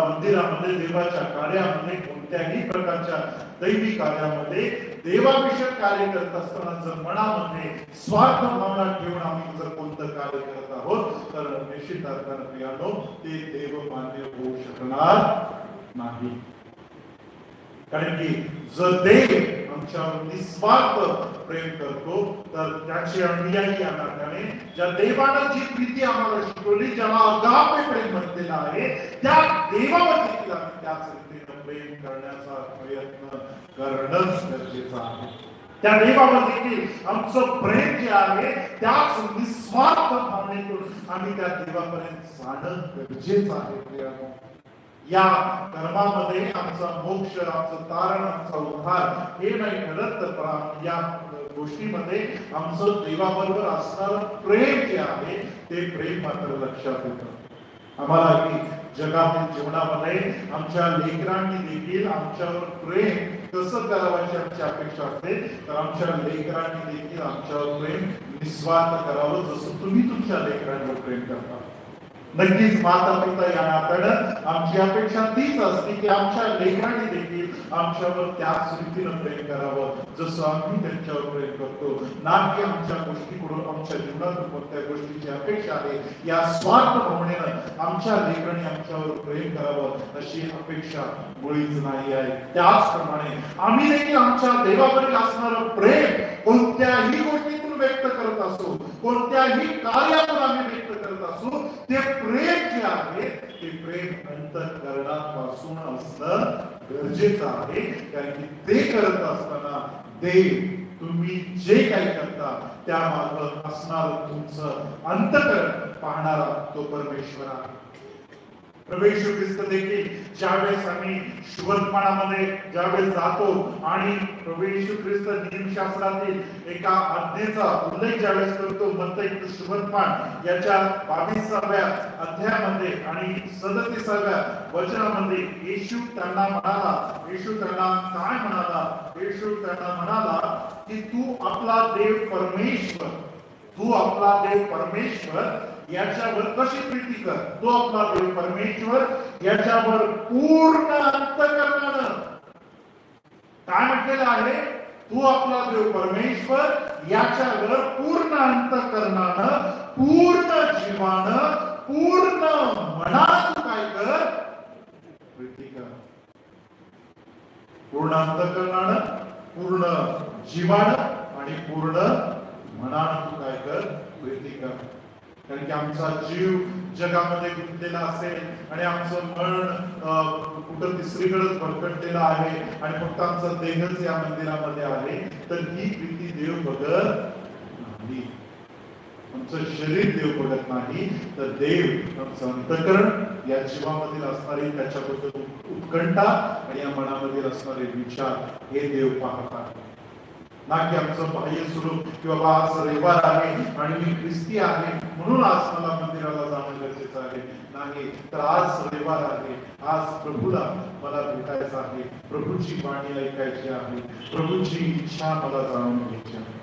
मंदिरामध्ये, देवाच्या कार्यामध्ये, कोणत्याही प्रकारच्या दैवी कार्यामध्ये देवाविषयक कार्य करत असताना जर मनामध्ये स्वार्थ भावना ठेवून आम्ही जर कोणतं कार्य करत आहोत तर निश्चित अर्थानं प्रियानो ते देव मान्य होऊ शकणार नाही. कारण की जर देव आमच्यावर निस्वार्थ प्रेम करतो तर त्याचे अनुयायी या नात्याने ज्या देवानं जी प्रीती आम्हाला शिकवली, ज्याला अगापे प्रेम म्हटलेलं आहे, त्या देवावर देखील आम्ही त्याच रीतीने प्रेम करण्याचा प्रयत्न करणंच गरजेचं आहे. त्या देवावर देखील आमचं प्रेम जे आहे त्याच निस्वार्थ भावनेतून आम्ही त्या देवापर्यंत जाणं गरजेचं आहे. या कर्मामध्ये आमचा मोक्ष, आमचं तारण, आमचा उद्धार हे नाही घडत, तर या गोष्टीमध्ये आमचं देवाबरोबर असणारं प्रेम जे आहे ते प्रेम मात्र लक्षात येतं. आम्हाला की जगातील जीवनामध्ये आमच्या लेकरांनी देखील आमच्यावर प्रेम कसं करावायची आमची अपेक्षा असते, तर आमच्या लेकरांनी देखील आमच्यावर प्रेम निस्वार्थ करावं जसं तुम्ही तुमच्या लेकरांवर प्रेम करता. नक्कीच माता पिता या नात्यानं आमची अपेक्षा तीच असते की आमच्या लेकरांनी देखील आमच्यावर त्याच रीतीनं प्रेम करावं जसं आम्ही त्यांच्यावर प्रेम करतो. ना की आमच्या गोष्टीकडून, आमच्या जीवनातून कोणत्या गोष्टीची अपेक्षा आहे या स्वार्थ भावनेनं आमच्या लेकरांनी आमच्यावर प्रेम करावं अशी अपेक्षा मुळीच नाही आहे. त्याचप्रमाणे आम्ही देखील आमच्या देवावरील असणारं प्रेम कोणत्याही गोष्टीतून व्यक्त करत असो, कोणत्याही कार्यातून आम्ही व्यक्त करत असो, ते प्रेम जे आहे ते प्रेम अंतःकरणापासून असणं गरजेचं आहे. कारण की ते करत असताना देव तुम्ही जे काही करता त्यामागं असणार तुमचं अंतःकरण पाहणारा तो परमेश्वर आहे. प्रभू येशू ख्रिस्त देखील ज्यावेळेस आम्ही शुभत्मानामध्ये ज्यावेळेस जातो आणि प्रभू येशू ख्रिस्त नियमशास्त्रातील एका आज्ञेचा उल्लेख ज्यावेळेस करतो, मत्तई शुभत्मान याच्या 22व्या अध्यायामध्ये आणि 37व्या वचनामध्ये येशू त्यांना म्हणाला, येशू त्यांना काय म्हणाला? येशू त्यांना म्हणाला की तू आपला देव परमेश्वर, तू आपला देव परमेश्वर याच्यावर कशी प्रीती कर. तो आपला देव परमेश्वर याच्यावर पूर्ण अंतःकरणानं, काय म्हटलेलं आहे? तू आपला देव परमेश्वर याच्यावर पूर्ण अंतःकरणानं, पूर्ण जीवानं, पूर्ण मनानं तू काय कर? प्रीती कर. पूर्ण अंतःकरणानं, पूर्ण जीवानं आणि पूर्ण मनानं तू काय कर? प्रीती कर. कारण की आमचा जीव जगामध्ये गुंतलेला असेल आणि आमचं मन कुठं तिसरीकडेच भरकटलेलं आहे आणि फक्त आमचा देहच या मंदिरामध्ये आहे, तर ही प्रीती देव बघत नाही. आमचं शरीर देव बघत नाही, तर देव आमचं अंतःकरण, या जीवामधील असणारी त्याच्याबद्दल उत्कंठा आणि या मनामधील असणारे विचार हे देव पाहत आहे. ना की आमचं बाह्य स्वरूप की बाबा आज रविवार आहे आणि मी ख्रिस्ती आहे म्हणून आज मला मंदिराला जाणं गरजेचं आहे. नाही, तर आज रविवार आहे, आज प्रभूला मला भेटायचं आहे, प्रभूची वाणी ऐकायची आहे, प्रभूची इच्छा मला जाणून घ्यायची आहे.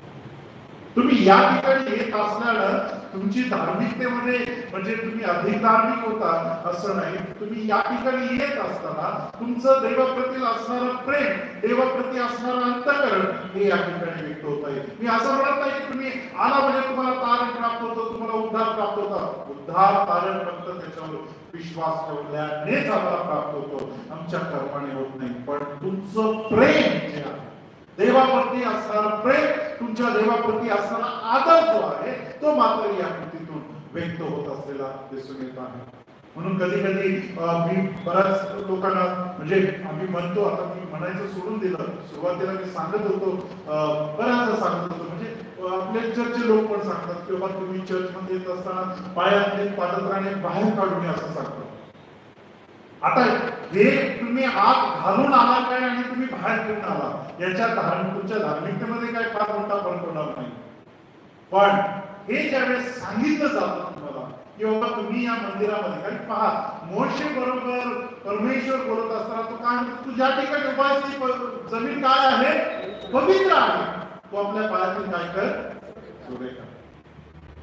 तुम्ही या ठिकाणी येत असल्यानं तुमची धार्मिकतेमध्ये म्हणजे तुम्ही अधिक धार्मिक होता असं नाही. तुम्ही या ठिकाणी येत असताना तुमचं देवाप्रती असणारं प्रेम, देवाप्रती असणारं अंतःकरण हे या ठिकाणी व्यक्त होत आहे. मी असं म्हणत नाही की तुम्ही आला म्हणजे तुम्हाला तारण प्राप्त होतं, तुम्हाला उद्धार प्राप्त होता. उद्धार तारण फक्त त्याच्यावर विश्वास ठेवल्यानेच आम्हाला प्राप्त होतो, आमच्या कर्माने होत नाही. पण तुमचं प्रेम जे आहे, देवाप्रती असणारा प्रेम, तुमच्या देवाप्रती असणारा आदर जो आहे, तो मात्र या कृतीतून व्यक्त होत असलेला दिसून येत आहे. म्हणून कधी कधी मी बऱ्याच लोकांना म्हणजे आम्ही म्हणतो, आता मी म्हणायचं सोडून दिलं, सुरुवातीला मी सांगत होतो, बऱ्याच सांगत होतो, म्हणजे आपले चर्चचे लोक पण सांगतात की बाबा तुम्ही चर्च मध्ये येत असताना पायातले पादत्राणे बाहेर काढून या असं सांगतात. आता हे तुम्ही आत घालून आला काय आणि तुम्ही बाहेर घेऊन आला याच्या तुमच्या धार्मिकतेमध्ये काय फार मोठा फरक होणार नाही. पण हे ज्यावेळेस सांगितलं जातं तुम्हाला की बाबा तुम्ही या मंदिरामध्ये, कारण पहा मोशे बरोबर परमेश्वर बोलत असताना तो काय म्हणतो, तू ज्या ठिकाणी उभा आहेस ती जमीन काय आहे? पवित्र आहे. तो आपल्या पायातून काय कर? सोडे कर.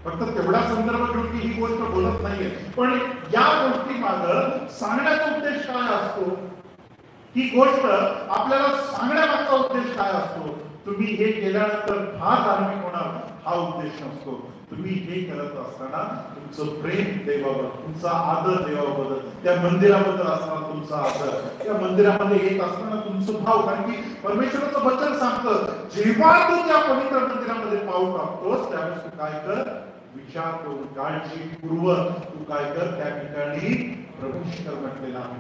फक्त तेवढा संदर्भ घेऊन की ही गोष्ट बोलत नाहीये, पण या गोष्टी मागं सांगण्याचा उद्देश काय असतो? ही गोष्ट आपल्याला सांगण्यामागचा उद्देश काय असतो? तुम्ही हे केल्यानंतर फार धार्मिक होणार हा उद्देश नसतो. तुम्ही हे करत असताना तुमचं प्रेम देवावर, तुमचा आदर देवाबद्दल, त्या मंदिराबद्दल असताना तुमचा आदर, त्या मंदिरामध्ये येत असताना तुमचं भाव, कारण की परमेश्वराचं वचन सांगतं जेव्हा तू त्या पवित्र मंदिरामध्ये पाऊल टाकतोस त्यावेळेस तू काय कर? विचार करून काळजीपूर्वक तू काय कर? त्या ठिकाणी प्रवेश कर म्हटलेला आहे.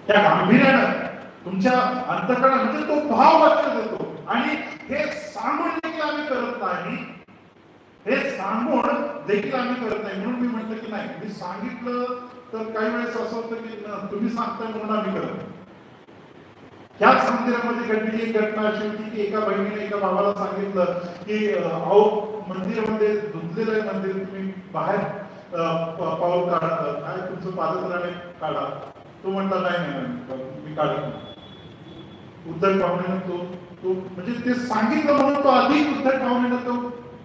त्या गांभीर्यानं तुमच्या अंतःकरणात म्हणजे तो भाव लक्ष देतो. आणि हे सांगून देखील आम्ही करत नाही, हे सांगून देखील आम्ही करत नाही. म्हणून मी म्हटलं की नाही, मी सांगितलं तर काही वेळेस असं होतं की तुम्ही सांगताय म्हणून आम्ही करत. त्याच मंदिरामध्ये घडलेली एक घटना अशी होती की एका बहिणीने एका भावाला सांगितलं की अहो मंदिरामध्ये धुतलेलं आहे मंदिर, तुम्ही बाहेर पाऊल काढा, काय तुमचं पादत्राणे काढा. तो म्हणता नाही मी काढत. उद्धट पाहुण्यानं तो म्हणजे ते सांगितलं म्हणून तो अधिक उद्धट पाहुण्यानं तो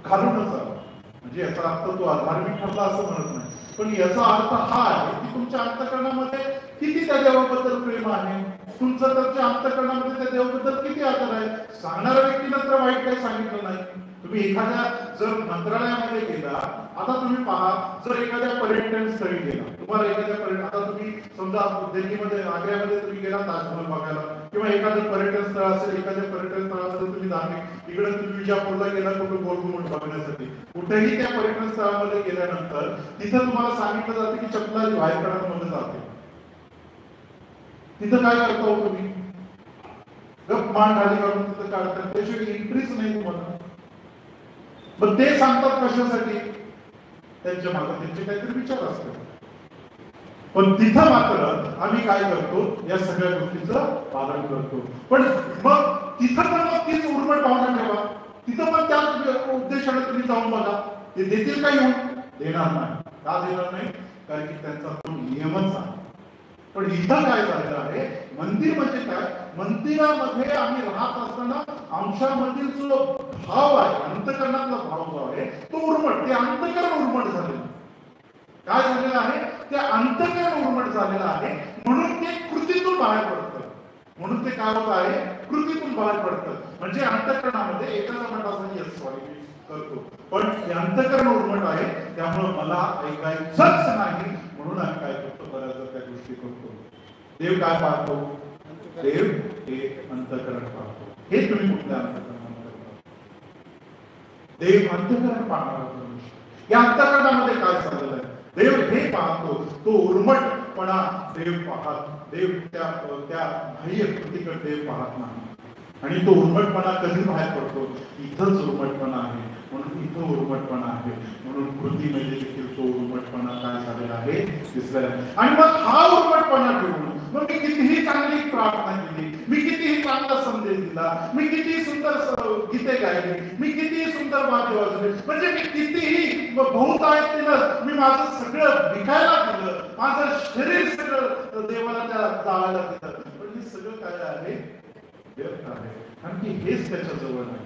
घालूनच आला. म्हणजे याचा अर्थ तो अधार्मिक ठरला असं म्हणत नाही, पण याचा अर्थ हा आहे की तुमच्या अंतःकरणामध्ये किती त्या देवाबद्दल प्रेम आहे, तुमचं त्याच्या अंतःकरणामध्ये त्या देवाबद्दल किती आदर आहे. सांगणाऱ्या व्यक्तीनं तर वाईट काही सांगितलं नाही. तुम्ही एखाद्या जर मंत्रालयामध्ये गेला, आता तुम्ही पहा, जर एखाद्या पर्यटन स्थळी गेला, तुम्हाला एखाद्या आता तुम्ही समजा दिल्लीमध्ये, आग्र्यामध्ये तुम्ही गेला ताजमहल बघायला, किंवा एखादं पर्यटन स्थळ असेल, एखाद्या पर्यटन स्थळामध्ये तुम्ही धार्मिक इकडे तुम्ही विजापूरला गेला कुठे गोलघुमट बघण्यासाठी, कुठेही त्या पर्यटन स्थळामध्ये गेल्यानंतर तिथं तुम्हाला सांगितलं जातं की चपला बाहेर काढण्यामध्ये जाते. तिथं काय करता हो तुम्ही? गप मान खाली काढून तिथं काढतात, त्याशिवाय एंट्रीच नाही तुम्हाला. पण ते सांगतात कशासाठी? त्यांच्या मागे त्यांचे काहीतरी विचार असतात. पण तिथं मात्र आम्ही काय करतो, या सगळ्या गोष्टीचं पालन करतो. पण मग तिथं पण मग तीच उर्मट भावना ठेवा, तिथं पण त्याच उद्देशाने तुम्ही जाऊन बघा, ते देतील का येऊन? देणार नाही. का देणार नाही? कारण की त्यांचा तो नियमच आहे. पण इथं काय झालेलं आहे, मंदिर म्हणजे काय, मंदिरामध्ये आम्ही राहत असताना आमच्यामधील जो भाव आहे, अंतकरणातला भाव जो आहे तो उर्मट, ते अंतकरण उर्मट झालेलं. काय झालेलं आहे, ते अंतकरण उर्मट झालेलं आहे, म्हणून ते कृतीतून बाहेर पडतं. म्हणून ते काय होत आहे, कृतीतून बाहेर पडतं. म्हणजे अंतकरणामध्ये एखादा म्हणत असं यस करतो, पण हे अंतकरण उर्मट आहे, त्यामुळे मला ऐकायचंच नाही, म्हणून आम्ही काय करतो, बऱ्याचदा त्या गोष्टी करतो. देव काय पाहतो? देव हे अंतकरण पाहतो. हे तुम्ही कुठल्या अंतकरणामध्ये पाहतो? देव अंतकरण पाहणार. या अंतकरणामध्ये काय चाललेलं आहे, देव हे पाहतो. तो उर्मटपणा देव पाहत, देव त्या बाह्य कृतीकडे देव पाहत नाही. आणि तो उर्मटपणा कधी बाहेर पडतो? इथंच उर्मटपणा आहे, म्हणून इथं उर्मटपणा आहे, म्हणून कृतीमध्ये देखील तो उर्मटपणा काय झालेला आहे, दिसलेला आहे. आणि मग हा उर्मटपणा ठेवून मग मी कितीही चांगली प्रार्थना केली, मी कितीही चांगला संदेश दिला, मी किती सुंदर गीते गायली, मी कितीही सुंदर वाद्य वाजवले, म्हणजे मी कितीही बहुतायतीनं मी माझं सगळं विकायला दिलं, माझं शरीर सगळं देवाला त्या जाळायला दिलं, पण हे सगळं काय आहे, व्यर्थ आहे. कारण की हेच त्याच्या जवळ नाही,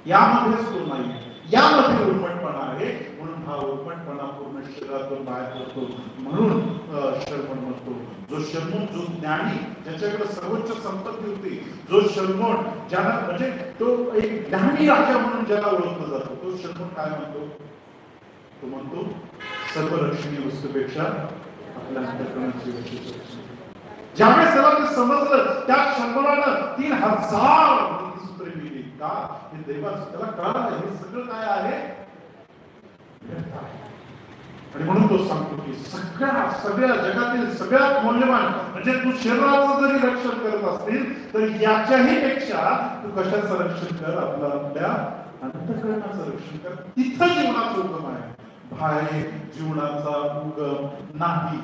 यामध्येच तो नाही, यामध्ये उर्मटपणा आहे. म्हणून हा उर्मटपणा पूर्ण शरीरातून बाहेर पडतो. म्हणून शर्मण म्हणतो, जो शर्मण, जो ज्ञानी, ज्याच्याकडे सर्वोच्च संपत्ती होती, जो शर्मण, ज्याला म्हणजे तो एक ज्ञानी राजा म्हणून ज्याला ओळखला जातो, तो शर्मण काय म्हणतो? तो म्हणतो सर्व लक्षणीय वस्तूपेक्षा आपल्या अंतःकरणाची वैशिष्ट्य. ज्यावेळेस त्याला ते समजलं, त्या शर्मणानं 3000 सूत्रे लिहिली. का? हे देवाचं त्याला कळलं हे सगळं काय आहे, आणि म्हणून तो सांगतो की सगळ्या जगातील सगळ्यात मौल्यवान म्हणजे तू शरीराचं जरी रक्षण करत असतील तर याच्याही पेक्षा तू कशाचं रक्षण कर, आपल्या अंतःकरणाचं रक्षण कर. तिथं जीवनाचा उगम आहे, बाहेर जीवनाचा उगम नाही.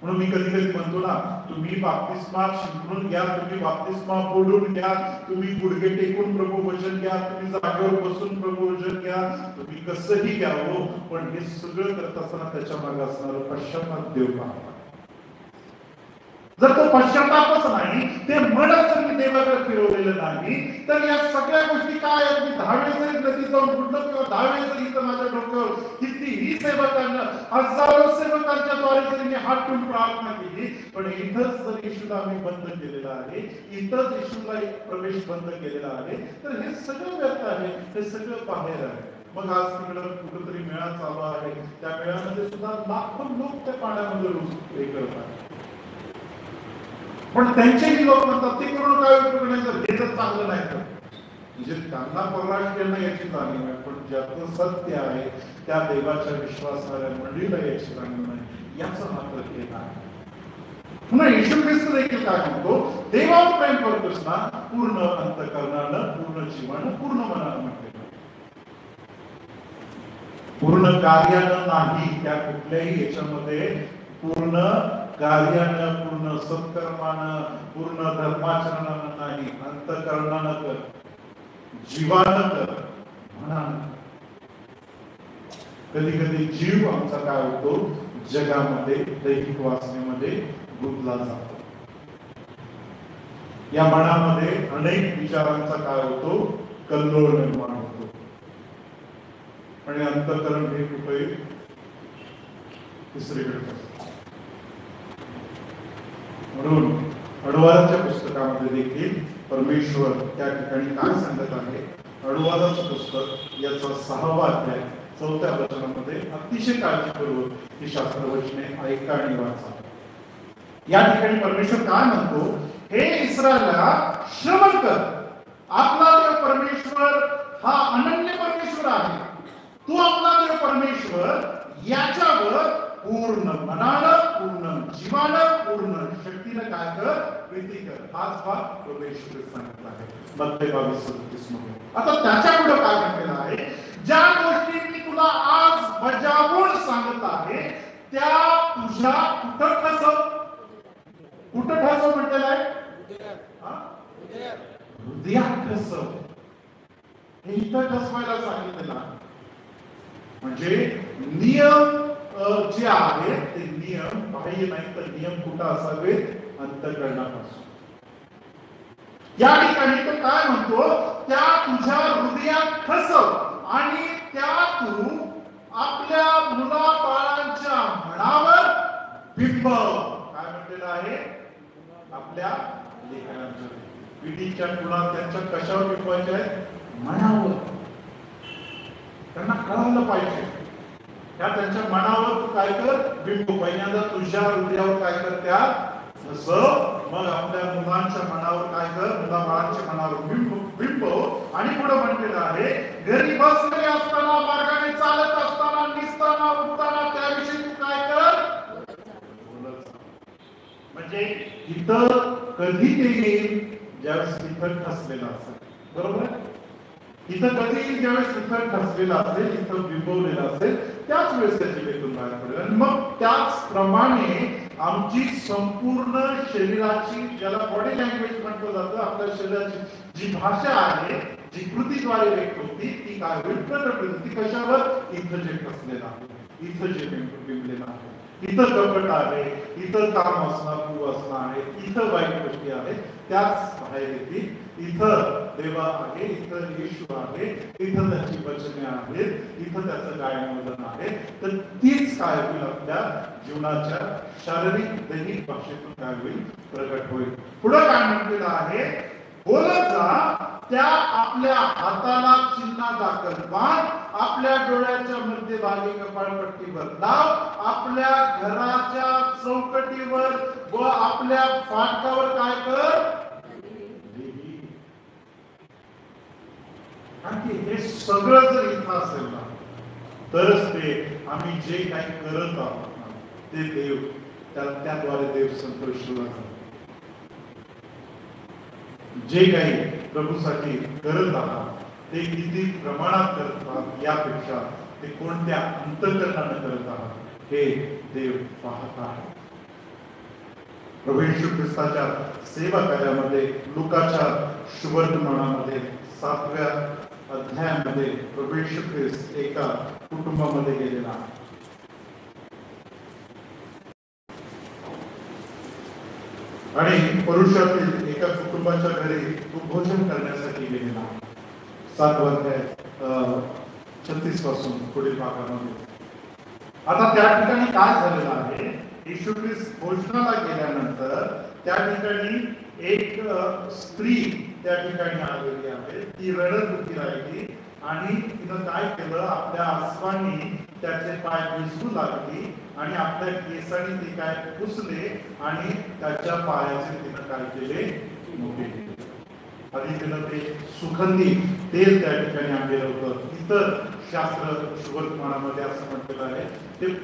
म्हणून मी कधी कधी म्हणतो ना, तुम्ही बाप्तिस्मा शिंपडून घ्या, तुम्ही बाप्तिस्मा बोलून घ्या, तुम्ही गुडघे टेकून प्रभू वचन घ्या, तुम्ही जागेवर बसून प्रभू वचन घ्या, तुम्ही कसंही घ्या हो, पण हे सगळं करत असताना त्याच्या मागे असणारं पश्चाताप देव पाहता. जर तो पश्चातापच नाही, ते मनच जर मी देवाकडे फिरवलेलं नाही, तर या सगळ्या गोष्टी काय आहेत, मी 10 वेळेस जरी नदी जाऊन बुडलो किंवा 10 वेळेस जरी इथं माझ्या डोक्यावर कितीही सेवकांना, हजारो सेवकांच्या द्वारे जरी मी हात ठेवून प्रार्थना केली, पण इथंच जर येशूला आम्ही बंद केलेला आहे, इथंच येशूला एक प्रवेश बंद केलेला आहे, तर हे सगळं व्यर्थ आहे, हे सगळं बाहेर आहे. मग आज तिकडं कुठेतरी मेळा चालू आहे, त्या मेळ्यामध्ये सुद्धा लाखो लोक त्या पाण्यामध्ये हे करतात, पण त्यांचेही लोक म्हणतात ते करून काय उपयोग नाही, जर हे जर चांगलं नाही तर. म्हणजे त्यांना परराष्ट्रीयांना याची जाणीव आहे, पण ज्याचं सत्य आहे त्या देवाच्या विश्वासाला मंडळीला याची जाणीव नाही, याचं मात्र हे नाही. पुन्हा येशू ख्रिस्त देखील काय म्हणतो, देवावर प्रेम करतोस ना, पूर्ण अंतःकरणानं, पूर्ण जीवानं, पूर्ण मनानं म्हटलेलं, पूर्ण कार्यानं नाही. त्या कुठल्याही याच्यामध्ये पूर्ण कार्यानं, पूर्ण सत्कर्मानं, पूर्ण धर्माचरणानं नाही, अंतःकरणानं कर, जीवानं कर, मनानं. कधी कधी जीव आमचा काय होतो, जगामध्ये दैहिक वासनेमध्ये गुंतला जातो. या मनामध्ये अनेक विचारांचा काय होतो, कल्लोळ निर्माण होतो, आणि अंतःकरण हे कुठे तिसरीकडे. म्हणून अनुवादाच्या पुस्तकामध्ये देखील परमेश्वर त्या ठिकाणी काय सांगत आहे, अनुवादाचं पुस्तक याचा 6वा अध्याय 4थ्या वचनामध्ये अतिशय काळजीपूर्वक ही शास्त्रवचने ऐका आणि वाचा. या ठिकाणी परमेश्वर काय म्हणतो, हे इस्रायला श्रवण कर, आपला देव परमेश्वर हा अनन्य परमेश्वर आहे. तू आपला देव परमेश्वर याच्यावर पूर्ण मनानं, पूर्ण जीवानं, पूर्ण शक्तीनं काय कर, प्रीती कर. हाच भाग परमेश्वर सांगितला आहे मत्ते 22:37 मध्ये. आता त्याच्या पुढे काय म्हटलेलं आहे, ज्या गोष्टी मी तुला आज बजावून सांगत आहे त्या तुझ्या कुठं ठसव, कुठं ठसव म्हटलेलं आहे, हृदयात ठसव. हे इथं ठसवायला सांगितलेलं आहे. म्हणजे नियम जे आहेत ते नियम बाह्य नाही, तर नियम कुठं असावेत, अंतःकरणापासून. या ठिकाणी तो काय म्हणतो, त्या तुझ्या हृदयात ठसव आणि त्या तू आपल्या मुलाबाळांच्या मनावर बिंबव. काय म्हटलेलं आहे, आपल्या लेकरांच्या पिढीच्या मुला त्यांच्या कशावर बिंबवायच्या आहेत, मनावर. त्यांना कळायला पाहिजे, त्या त्यांच्या मनावर तू काय कर, बिंबव. पहिल्यांदा तुझ्या हृदयावर काय कर, त्या तसं मग आपल्या मुलांच्या मनावर काय कर, मुलाबाळांच्या मनावर बिंबव. आणि पुढे म्हटलेलं आहे, घरी बसलेले असताना, मार्गाने चालत असताना, निसताना, उठताना त्याविषयी तू काय कर, म्हणजे इथं कधी ते येईल, ज्यावेळेस इथं ठसलेलं असेल. बरोबर, इथं कधी ज्यावेळेस इथं ठसलेलं असेल, इथं बिंबवलेलं असेल, त्याच वेळेस त्याची वेतून बाहेर पडेल. आणि मग त्याचप्रमाणे आमची संपूर्ण शरीराची, ज्याला बॉडी लँग्वेज म्हटलं जातं, आपल्या शरीराची जी भाषा आहे, जी कृतीद्वारे व्यक्त होती, ती काय होईल, प्रकट होईल. ती कशावर, इथं जे ठसलेलं आहे, इथं जे बिंबलेलं आहे, इथं कपट आहे, इथं काम असणार, तू असणार आहे, इथं वाईट गोष्टी आहेत, त्याच बाहेर येतील. इथं देवा आहे, इथं येशू आहे, इथं त्याची वचने आहेत, इथं त्याचं गायनवादन आहे. तर तीच काय होईल, आपल्या जीवनाच्या शारीरिक दैनिक भाषेतून काय होईल, प्रकट होईल. पुढे काय म्हटलेलं आहे, बोलत जा, त्या आपल्या हाताला चिन्ह दाखल बांध, आपल्या डोळ्याच्या मध्यभागी कपाळपट्टीवर लाव, आपल्या घराच्या चौकटीवर व आपल्या फाटकावर काय कर, आणि हे सगळं जर इथं असेल ना, तरच ते आम्ही जे काही करत आहोत ना, ते देव, त्याद्वारे देव संतोषला जातो. जे काही प्रभूसाठी करत आहात ते किती प्रमाणात करत आहात, यापेक्षा ते कोणत्या अंतःकरणाने करत आहात हे देव पाहत आहे. प्रभू येशू ख्रिस्ताच्या सेवा कार्यामध्ये, लुकाच्या शुभवर्तमानामध्ये 7व्या अध्यायामध्ये प्रभू येशू ख्रिस्त एका कुटुंबामध्ये गेलेला आहे. आणि परुषातील एका कुटुंबाच्या घरी तो भोजन करण्यासाठी गेलेला. 7 अध्याय 36 पासून पुढील भागामध्ये. आता त्या ठिकाणी काय झालेलं आहे, येशू ख्रिस्त भोजनाला गेल्यानंतर त्या ठिकाणी एक स्त्री त्या ठिकाणी आलेली आहे. ती रडत होती राहिली आणि तिनं काय केलं, आपल्या आसवानी त्याचे पाय भिजवू लागली आणि आपल्या केसांनी ते काय पुसले आणि त्याच्या पायाचे तिनं काय केले, मोठे केले. आधी तिनं ते सुगंधी तेल त्या ठिकाणी आणलेलं होतं. इतर शास्त्र शुभवर्तमानामध्ये असं म्हटलेलं आहे, ते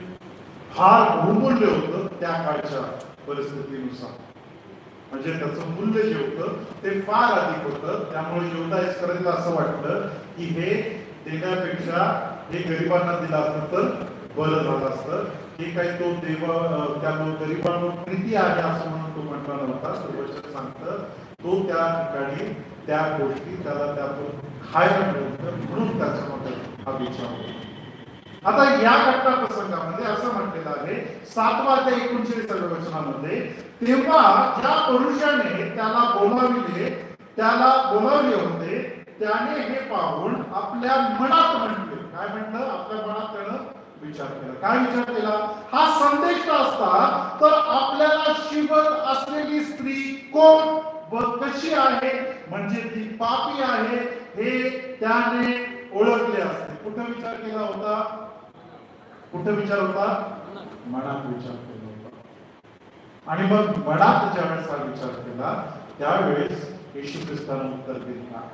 फार बहुमूल्य होतं त्या काळच्या परिस्थितीनुसार. म्हणजे त्याचं मूल्य जे होतं ते फार अधिक होतं. त्यामुळे योद्धा इस्करियोतला असं वाटलं की हे देण्यापेक्षा हे गरिबांना दिलं असतं तर बरं झालं असतं. हे काही तो त्या गरिबांवर प्रीती आहे असं म्हणून तो म्हटला नव्हता. तो वचन सांगतं, तो त्या ठिकाणी त्या गोष्टी त्याला त्यातून खायला मिळतं म्हणून त्याच्यामध्ये हा विचार होता. आता या घटना प्रसंगामध्ये असं म्हटलेलं आहे 7व्या अध्याय 39व्या वचनामध्ये, तेव्हा ज्या पुरुषाने त्याला बोलावले होते त्याने हे पाहून आपल्या मनात म्हटले. काय म्हटलं, आपल्या मनात त्यानं विचार केला. काय विचार केला, हा संदेश असता तर आपल्याला शिवत असलेली स्त्री कोण व कशी आहे, म्हणजे ती पापी आहे हे त्याने ओळखले असते. कुठं विचार केला होता, कुठं विचार होता, मनात विचार केला होता. आणि मग मनात ज्यावेळेस हा विचार केला त्यावेळेस येशू ख्रिस्ताने उत्तर दिलं.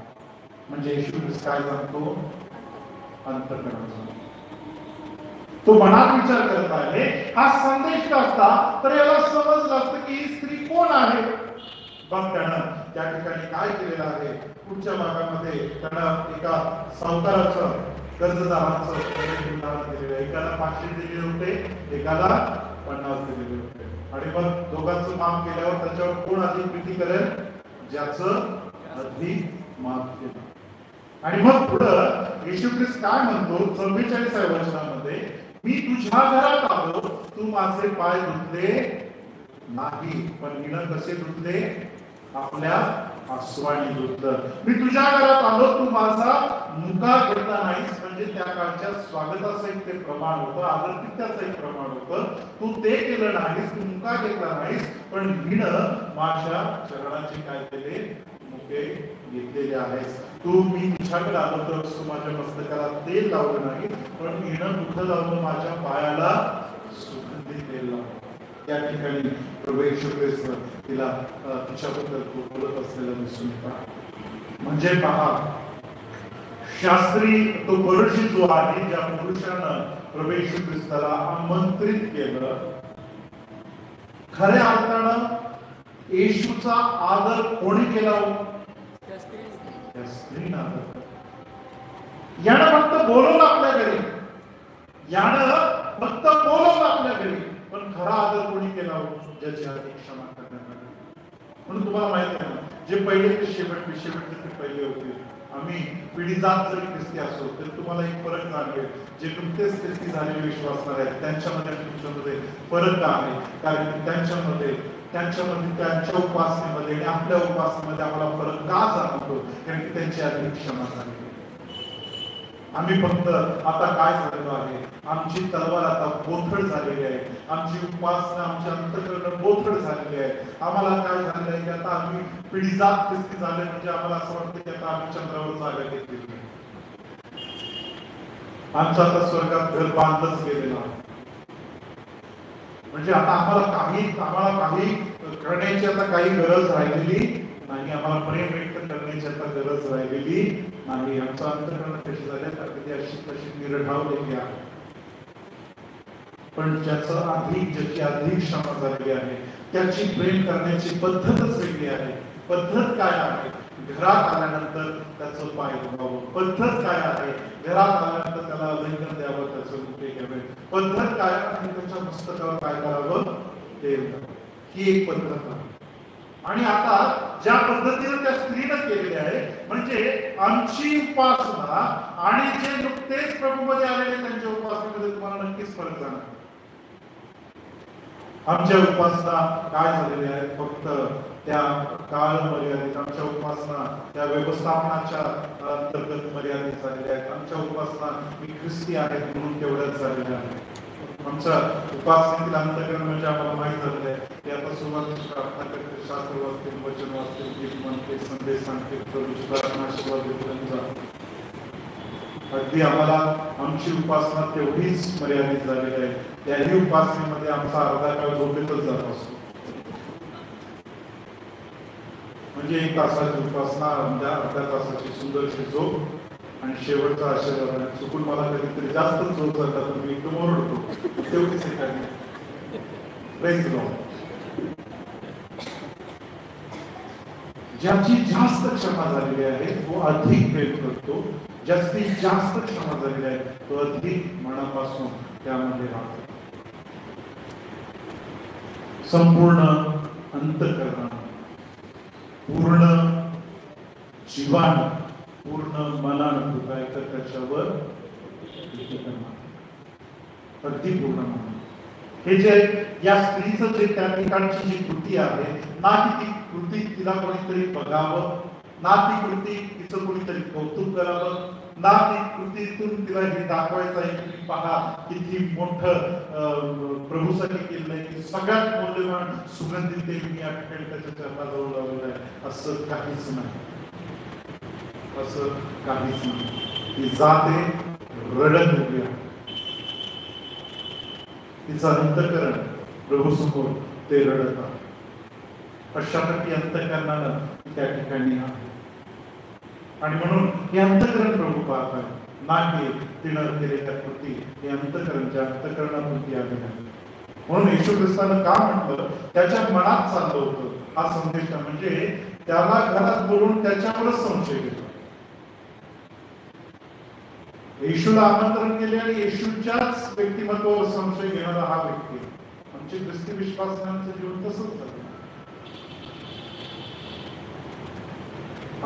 म्हणजे येशू ख्रिस्त काय सांगतो, अंतःकरणाचं. तो मनात विचार करत आहे. हा संदेश असता तर याला समजलं असतं की ही स्त्री कोण आहे. पण त्यानं त्या ठिकाणी काय केलेलं आहे, पुढच्या भागामध्ये त्यानं एका सावकाराचं कर्जदाराचं उदाहरण दिलेलं आहे. एकाला 500 दिले होते, एकाला 50 दिलेले होते. आणि मग दोघांचं माफ केल्यावर त्याच्यावर कोण अधिक प्रीती करेल? ज्याचं अधिक माफ केलं. आणि मग पुढं येशू ख्रिस्त काय म्हणतो 44व्या वचनामध्ये, मी तुझ्या घरात आलो, तू माझे पाय धुतले नाही, पण हिनं कसे धुतले? आपल्या आसवानी धुतलं. मी तुझ्या घरात आलो, तू माझा मुका घेतला नाहीस. म्हणजे त्या काळच्या स्वागताचं एक ते प्रमाण होतं, आदरातिथ्याचं एक प्रमाण होतं. तू ते केलं नाहीस, तू मुका घेतला नाहीस, पण हिनं माझ्या चरणाचे काय केले? मुके घेतलेले आहेस. तू मी तुझ्याकडे आलो तर तू माझ्या मस्तकाला तेल लावलं नाही, पण हिनं कुठं लावलं? माझ्या पायाला सुगंधित तेल लावलं. या ठिकाणी प्रभू येशू ख्रिस्त तिला तिच्याबद्दल बोलत असलेला दिसून येतात. म्हणजे पहा, शास्त्री तो पुरुषी जो आहे, ज्या पुरुषानं प्रभू येशू ख्रिस्ताला आमंत्रित केलं, खऱ्या अर्थानं येशूचा आदर कोणी केला? त्या स्त्रीनं आदर. यानं फक्त बोलवलं आपल्या घरी, यानं फक्त बोलवलं आपल्या घरी, पण खरा आदर कोणी केला? ज्याची अधिक क्षमा करण्यात आली. म्हणून तुम्हाला माहिती आहे ना, जे पहिले ते शेवटचे ते पहिले होते. आम्ही पिढी जात जरी ख्रिस्ती असो तर तुम्हाला एक फरक जाणवेल. जे नुकतेच ख्रिस्ती झालेले विश्वासणारे आहेत त्यांच्यामध्ये आणि तुमच्यामध्ये फरक आहे. कारण की त्यांच्यामध्ये त्यांच्या उपासनेमध्ये आणि आपल्या उपासनेमध्ये आम्हाला फरक का जाणवतो? कारण की त्यांची अधिक क्षमा झाली. आम्ही फक्त आता काय झालेलो आहे, आमची तलवार आता बोथड झालेली आहे, आमची उपासना, आमचे अंतःकरण बोथड झालेले आहे. आम्हाला काय झालेलं आहे की आता आम्ही पिढीजात ख्रिस्ती झाले, म्हणजे आम्हाला असं वाटतं की आता आम्ही चंद्रावर जागा घेतलेली आहे. आमचं आता स्वर्गात घर बांधलंच गेलेलं आहे. म्हणजे आता आम्हाला काही करण्याची आता काही गरज राहिलेली नाही. आम्हाला प्रेम व्यक्त करण्याची आता गरज राहिलेली नाही. आमचं अंतःकरण कशी झाले तर कधी अशी तशी निरढावलेली आहे. पण ज्याची अधिक क्षमा झालेली आहे, त्याची प्रेम करण्याची पद्धतच वेगळी आहे. पद्धत काय आहे? घरात आल्यानंतर त्याचं पाय धुवावं. पद्धत काय आहे? घरात आल्यानंतर त्याला आलिंगन द्यावं, त्याचं मुके घ्यावे. पद्धत काय आहे? त्याच्या मस्तकावर काय करावं? तेल. ही एक पद्धत आहे. आणि आता ज्या पद्धतीने त्या स्त्रीनं केलेली आहे, म्हणजे आमची उपासना आणि जे नुकतेच प्रभूमध्ये आलेले त्यांच्या उपासनेमध्ये तुम्हाला नक्कीच फरक जाणार. आमच्या उपासना काय झालेल्या आहेत? फक्त त्या काळ मर्यादित. आमच्या उपासना त्या व्यवस्थापनाच्या अंतर्गत मर्यादित झालेल्या आहेत. आमच्या उपासना मी ख्रिस्ती आहेत म्हणून तेवढ्याच झालेल्या आहेत. आमच्या उपासनेतील अंतःकरण म्हणजे आम्हाला माहीत झालेलं आहे की आता सुरुवातीची प्रार्थना करते, शास्त्र वाचतील, वचन वाचतील, गीत म्हणते, संदेश सांगते, प्रभूची प्रार्थना आशीर्वाद देतो. अगदी आम्हाला आमची उपासना तेवढीच मर्यादित झालेली आहे. त्याही उपासनेमध्ये आमचा अर्धा काळ झोपेतच जात असतो. म्हणजे 1 तासाची उपासना, अर्ध्या तासाची सुंदरशी झोप आणि शेवटचा आशीर्वाद. चुकून मला कधीतरी जास्त झोप झाला तर मी एकदम ओरडतो. तेवढीच एखादी प्रेज लॉर्ड. ज्याची जास्त क्षमा झालेली आहे तो अधिक प्रेम करतो. जास्तीत जास्त क्षमा झालेली आहे तो अधिक मनापासून त्यामध्ये राहतो. संपूर्ण अंतःकरण, पूर्ण जीवन, पूर्ण मनानं काय तर त्याच्यावर अगदी पूर्ण मन. हे जे या स्त्रीचं जे त्या ठिकाणची जी कृती आहे ना, की ती कृती तिला कोणीतरी बघावं, ना ती कृती तिचं कोणीतरी कौतुक करावं, ना ती कृतीतून तिला हे दाखवायचं आहे की पहा किती मोठं प्रभूसाठी केलेलं आहे, की सगळ्यात मौल्यवान सुगंधित तेल मी या ठिकाणी त्याच्या चरणाजवळ लावलेलं आहे. असं काहीच नाही. असं काहीच नाही. ती जाते रडत उभी आहे. तिचं अंतःकरण प्रभू समोर ते रडत आहे. पश्चातापी अंतःकरणानं त्या ठिकाणी आहे. आणि म्हणून हे अंतःकरण प्रभू पाहत आहे, ना की तिनं केलेल्या कृती. हे अंतःकरण ज्या अंतःकरणातून ती आली आहे. म्हणून येशू ख्रिस्तानं का म्हटलं? त्याच्या मनात चाललं होतं हा संदेश. म्हणजे त्याला घरात बोलून त्याच्यावरच संशय घेतला. येशूला आमंत्रण केले आणि येशूच्याच व्यक्तिमत्वावर संशय घेणारा हा व्यक्ती. आमचे ख्रिस्ती विश्वासांचं जीवन तसंच झालं.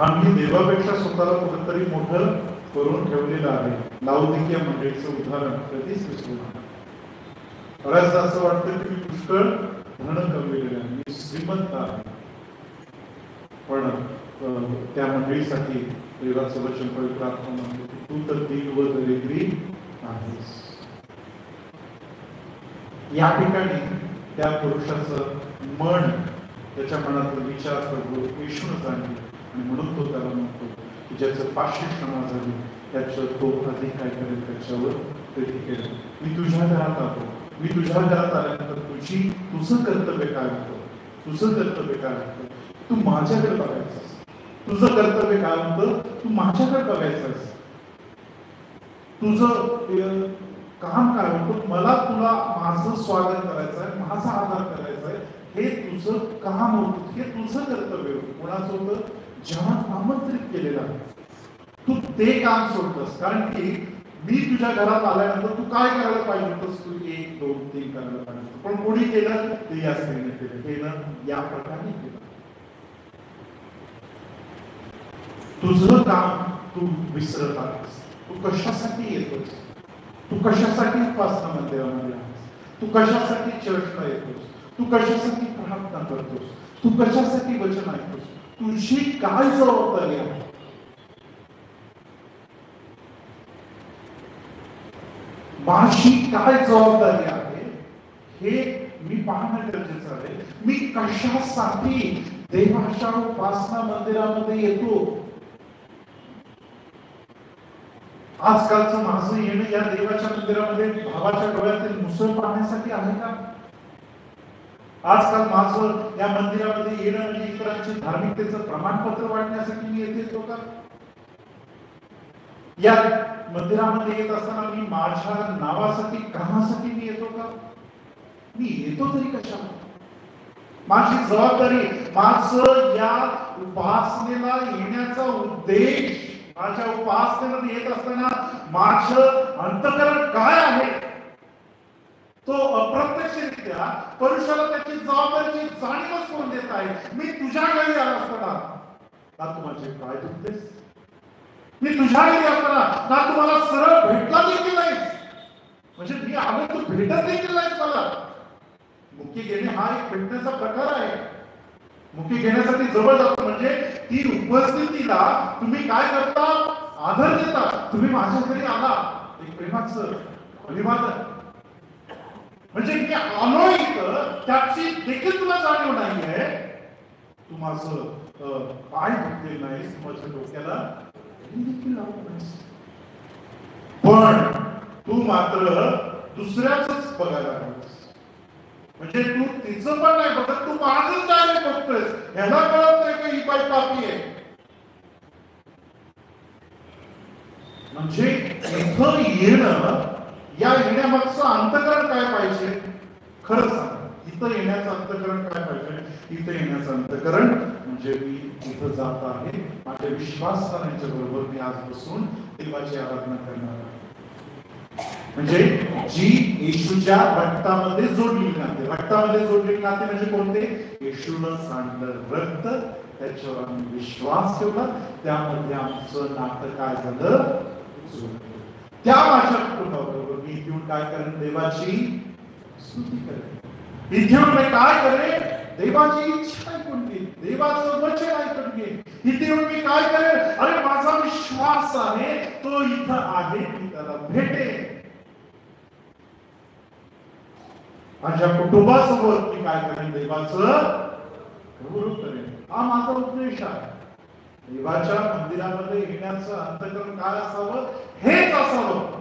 आम्ही देवापेक्षा स्वतःला कुठेतरी मोठं करून ठेवलेलं आहे. लाउदिकिया मंडळीचं उदाहरण कधीच विसरू नका. बऱ्याचदा असं वाटतं की मी पुष्कळ धन कमविलेलं आहे, मी श्रीमंत आहे. पण त्या मंडळीसाठी देवाचं वचन पवित्र आत्मा म्हणतो की तू तर दीन व दरिद्री आहेस. या ठिकाणी त्या पुरुषाचं मन, त्याच्या मनातला विचार प्रभू येशून जाणले आणि म्हणून तो त्याला म्हणतो की ज्याचं 500 क्षमा झाली त्याचं तो अधिक काय करेल त्याच्यावर प्रीती केलं. मी तुझ्या घरात आलो, मी तुझ्या घरात आल्यानंतर तुझं कर्तव्य काय होतं, तुझं कर्तव्य काय होतं, तू माझ्याकडे बघायचंस. तुझं कर्तव्य काय होतं, तू माझ्याकडे बघायचंस. तुझं काम काय होतं, मला तुला माझं स्वागत करायचं आहे, माझा आदर करायचा आहे. हे तुझं काम होतं, हे तुझं कर्तव्य होतं. कोणाचं होतं, जेव्हा आमंत्रित केलेलं आहे तू ते काम सोडतस. कारण की मी तुझ्या घरात आल्यानंतर तू काय करायला पाहिजे होतंस, तू 1, 2, 3 करायला पाहिजे होतं. पण कोणी केलं, ते या स्त्रीने केलं. हे ना या प्रकारे केलं. तुझं काम तू विसरत आहेस. तू कशासाठी येतोस, तू कशासाठी उपासना मंदिरामध्ये आहेस, तू कशासाठी चर्चला येतोस, तू कशासाठी प्रार्थना करतोस, तू कशासाठी वचन ऐकतोस, तुझी काय जबाबदारी आहे. माझी काय जबाबदारी आहे हे मी पाहणं गरजेचं आहे. मी कशासाठी देवाच्या उपासना मंदिरामध्ये येतो. आजकालचं माझं येणं या देवाच्या मंदिरामध्ये भावाच्या डोळ्यातील मुसळ पाहण्यासाठी आहे का? आजकाल माझं या मंदिरामध्ये येणं म्हणजे इतरांचे धार्मिकतेचं प्रमाणपत्र वाढण्यासाठी मी येथे येतो का? या मंदिरामध्ये येत असताना मी माझ्या नावासाठी, कामासाठी मी येतो का? मी येतो तरी कशाला? माझी जबाबदारी, माझं या उपासनेला येण्याचा उद्देश, माझ्या उपासनेला येत असताना माझं अंतःकरण काय आहे, तो अप्रत्यक्षरित्या पुरुषाला त्याची जबाबदारीची जाणीवच कोण देत आहे. मी तुझ्या घरी आला असताना ना तू माझे काय दुखतेस, मी तुझ्या घरी असताना ना तुम्हाला सरळ भेटला देखील नाहीस, म्हणजे मी आलो तू भेटत देखील नाहीस मला. मुक्की घेणे हा एक भेटण्याचा प्रकार आहे. मुक्की घेण्यासाठी जवळ जातो म्हणजे ती उपस्थितीला तुम्ही काय करता, आदर देता. तुम्ही माझ्या घरी आला, एक प्रेमाचं अभिवादन, म्हणजे मी आलो इथं त्याची देखील तुला जाणीव नाही आहे. तू माझं पाय धुतलेलं नाहीस, माझ्या डोक्याला देखील लावलं नाहीस, पण तू मात्र दुसऱ्याच बघायला लागलास. म्हणजे तू तिचं पण नाही बघत, तू माझंच डायरेक्ट बघतोयस. ह्याला कळत नाही की ही बाई पापी आहे. म्हणजे इथं येणं, या येण्यामागचं अंतःकरण काय पाहिजे खरं सांग. इथं येण्याचं अंतःकरण काय पाहिजे? इथं येण्याचं अंतःकरण म्हणजे मी इथं जात आहे, माझ्या विश्वासाच्या बरोबर मी आज बसून देवाची आराधना करणार आहे. म्हणजे जी येशूच्या रक्तामध्ये जोडलेली नाते. रक्तामध्ये जोडलेली नाते म्हणजे कोणते? येशूनं सांडलं रक्त, त्याच्यावर आम्ही विश्वास ठेवला, त्यामध्ये आमचं नातं काय झालं? त्या माझ्या कुटुंबाबरोबर मी इथे काय करेन? देवाची स्तुती करेन. इथे मी काय करेन? देवाची इच्छा ऐकून घेईन, देवाचं वचन ऐकून घेईन. इथे मी काय करेन? अरे माझा विश्वास आहे, तो इथं आहे, मी त्याला भेटेन. माझ्या कुटुंबासमोर मी काय करेन? देवाचं गौरव करेन. हा माझा उद्देश आहे. देवाच्या मंदिरामध्ये येण्याचं अंतःकरण काय असावं? हेच असावं.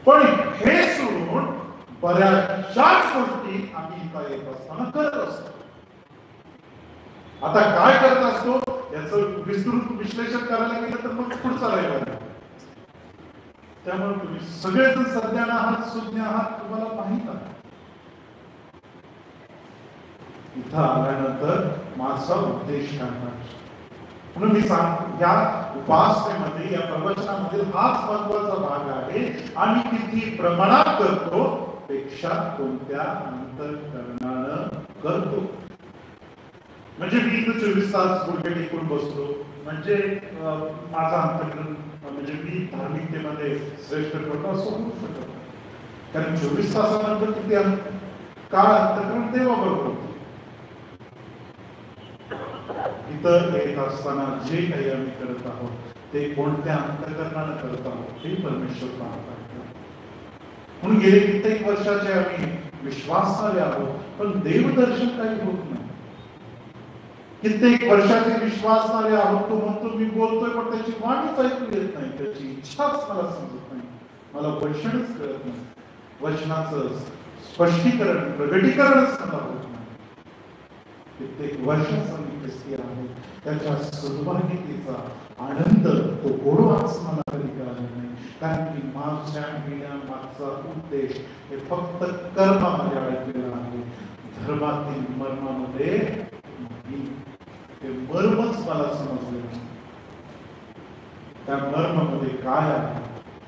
पण हे सोडून बऱ्याचशाच गोष्टी आम्ही इथं येत असताना करत असतो. आता काय करत असतो याचं विस्तृत विश्लेषण करायला गेलं तर मग पुढचा रविवार. त्यामुळे तुम्ही सगळेजण सज्ञान आहात, सुज्ञ आहात, तुम्हाला माहित आहे. इथं आल्यानंतर माझा उद्देश काय? म्हणून मी सांगतो, या उपासनेमध्ये, या प्रवचनामध्ये हाच महत्वाचा भाग आहे. आम्ही किती प्रमाणात करतो पेक्षा कोणत्या अंतःकरणानं करतो. म्हणजे मी इथं 24 तास गुडघे टेकून बसतो म्हणजे माझा अंतःकरण म्हणजे मी धार्मिकतेमध्ये श्रेष्ठ करतो असं होऊ शकत नाही. कारण 24 तासानंतर किती काळ अंतःकरण देवाबरोबर होतं. इथं येत असताना जे काही आम्ही करत आहोत ते कोणत्या अंतःकरणानं करत आहोत हे परमेश्वर पाहत आहे. म्हणून गेले कित्येक वर्षाचे आम्ही विश्वासाने आहोत पण देवदर्शन काही होत नाही. कित्येक वर्षाचे विश्वासाने आहोत तो म्हणतो मी बोलतोय पण त्याची वाणीच ऐकू येत नाही, त्याची इच्छाच मला समजत नाही, मला वचनच कळत नाही, वचनाचं स्पष्टीकरण प्रगटीकरणच मला होत नाही. कित्येक वर्षाचा मी ख्रिस्ती आहे, त्याच्या सद्भागितेचा आनंद तो गोडवाच मला कधी कळला नाही. कारण की माझ्या मागचा उद्देश हे फक्त कर्मामध्ये अडकलेला आहे, धर्मातील मर्मामध्ये ते मर्मच मला समजले नाही. त्या मर्मामध्ये काय आहे,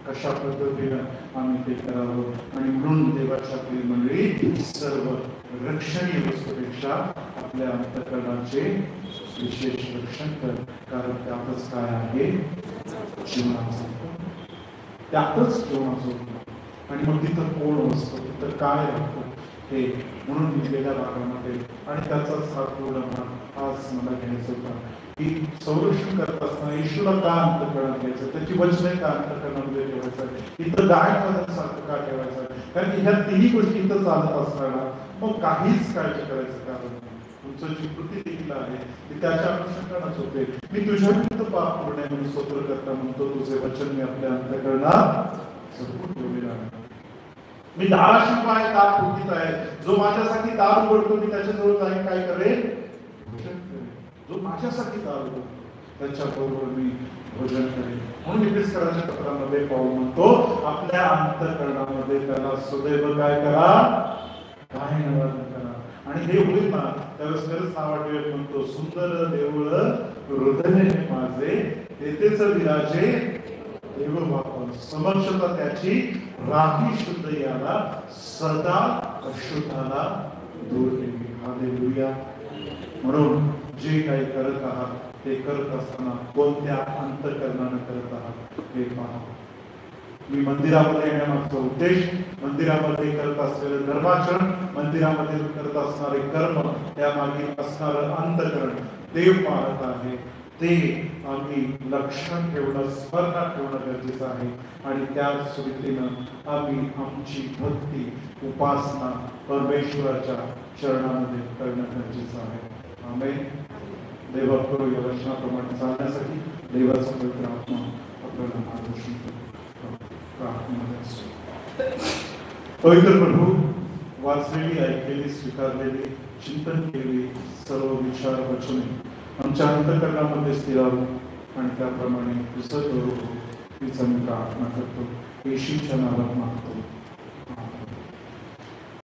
कशा पद्धतीनं आम्ही ते करावं. आणि म्हणून देवाच्या प्रिय मंडळी सर्व रक्षणीय वस्तूपेक्षा आपल्या अंतःकरणाचे विशेष रक्षण कर. कारण त्यातच काय आहे, जीवनाचं, त्यातच जीवनाचं होतं. आणि मग तिथं कोण असतो, तिथं काय राहतो हे. म्हणून मी गेल्या भागामध्ये आणि त्याचाच हा पूर्ण भाग आज मला घ्यायचा होता की संरक्षण करत असताना येशूला का अंतःकरणात घ्यायचं, त्याची वचने का अंतःकरणामध्ये ठेवायचं, इथं गायकासारखं का ठेवायचं. कारण की ह्या तिन्ही गोष्टी इथं चालत असताना मग काहीच काळजी करायचं कारण नाही. तुमचं जी कृती देखील आहे ती त्याच्या अनुषंगानेच होते. मी तुझ्या विरुद्ध पाप करू नये म्हणून स्तोत्र करता म्हणतो, तुझे वचन मी आपल्या अंतःकरणात जपून ठेवलेलं आहे. मी दाराशी पाय दार ठोकीत आहे, जो माझ्यासाठी दार उघडतो मी त्याच्याजवळ जाईन काय करेन, भोजन करेन. जो माझ्यासाठी दार उघडतो त्याच्याबरोबर मी भोजन करेन. म्हणून इफिसकराच्या पत्रामध्ये पाऊल म्हणतो आपल्या अंतःकरणामध्ये त्याला सदैव काय करा, काय निवारण करा. आणि हे होईल ना त्यावेळेस खरंच नाव आठवत म्हणतो, सुंदर देऊळ हृदय माझे तेथेच विराजे देव बापा, समक्षता त्याची राही शुद्ध याला सदा अशुद्धाला दूर केली. हालेलुया. म्हणून जे काही करत आहात ते करत असताना कोणत्या अंतःकरणानं करत आहात हे पहा. मी मंदिरामध्ये येण्यामागचा उद्देश, मंदिरामध्ये करत असलेलं धर्माचरण, मंदिरामध्ये करत असणारे कर्म, त्यामागे असणारं अंतःकरण देव पाहत आहे. ते आम्ही लक्षात ठेवणं, स्मरणात ठेवणं गरजेचं आहे. आणि त्याच रीतीनं आम्ही आमची भक्ती, उपासना परमेश्वराच्या चरणामध्ये करणं गरजेचं आहे. आमेन. देवाकडे या वचनाप्रमाणे चालण्यासाठी देवाचा पवित्र आत्मा आपल्याला मार्गदर्शन करतो. पवित्र प्रभू, वाचलेली, ऐकलेली, स्वीकारलेली, चिंतन केलेली सर्व विचार वचने आमच्या अंतःकरणामध्ये स्थिरावं आणि त्याप्रमाणे पुस्तक करू हीच आम्ही प्रार्थना करतो. येशूच्या नावात मागतो.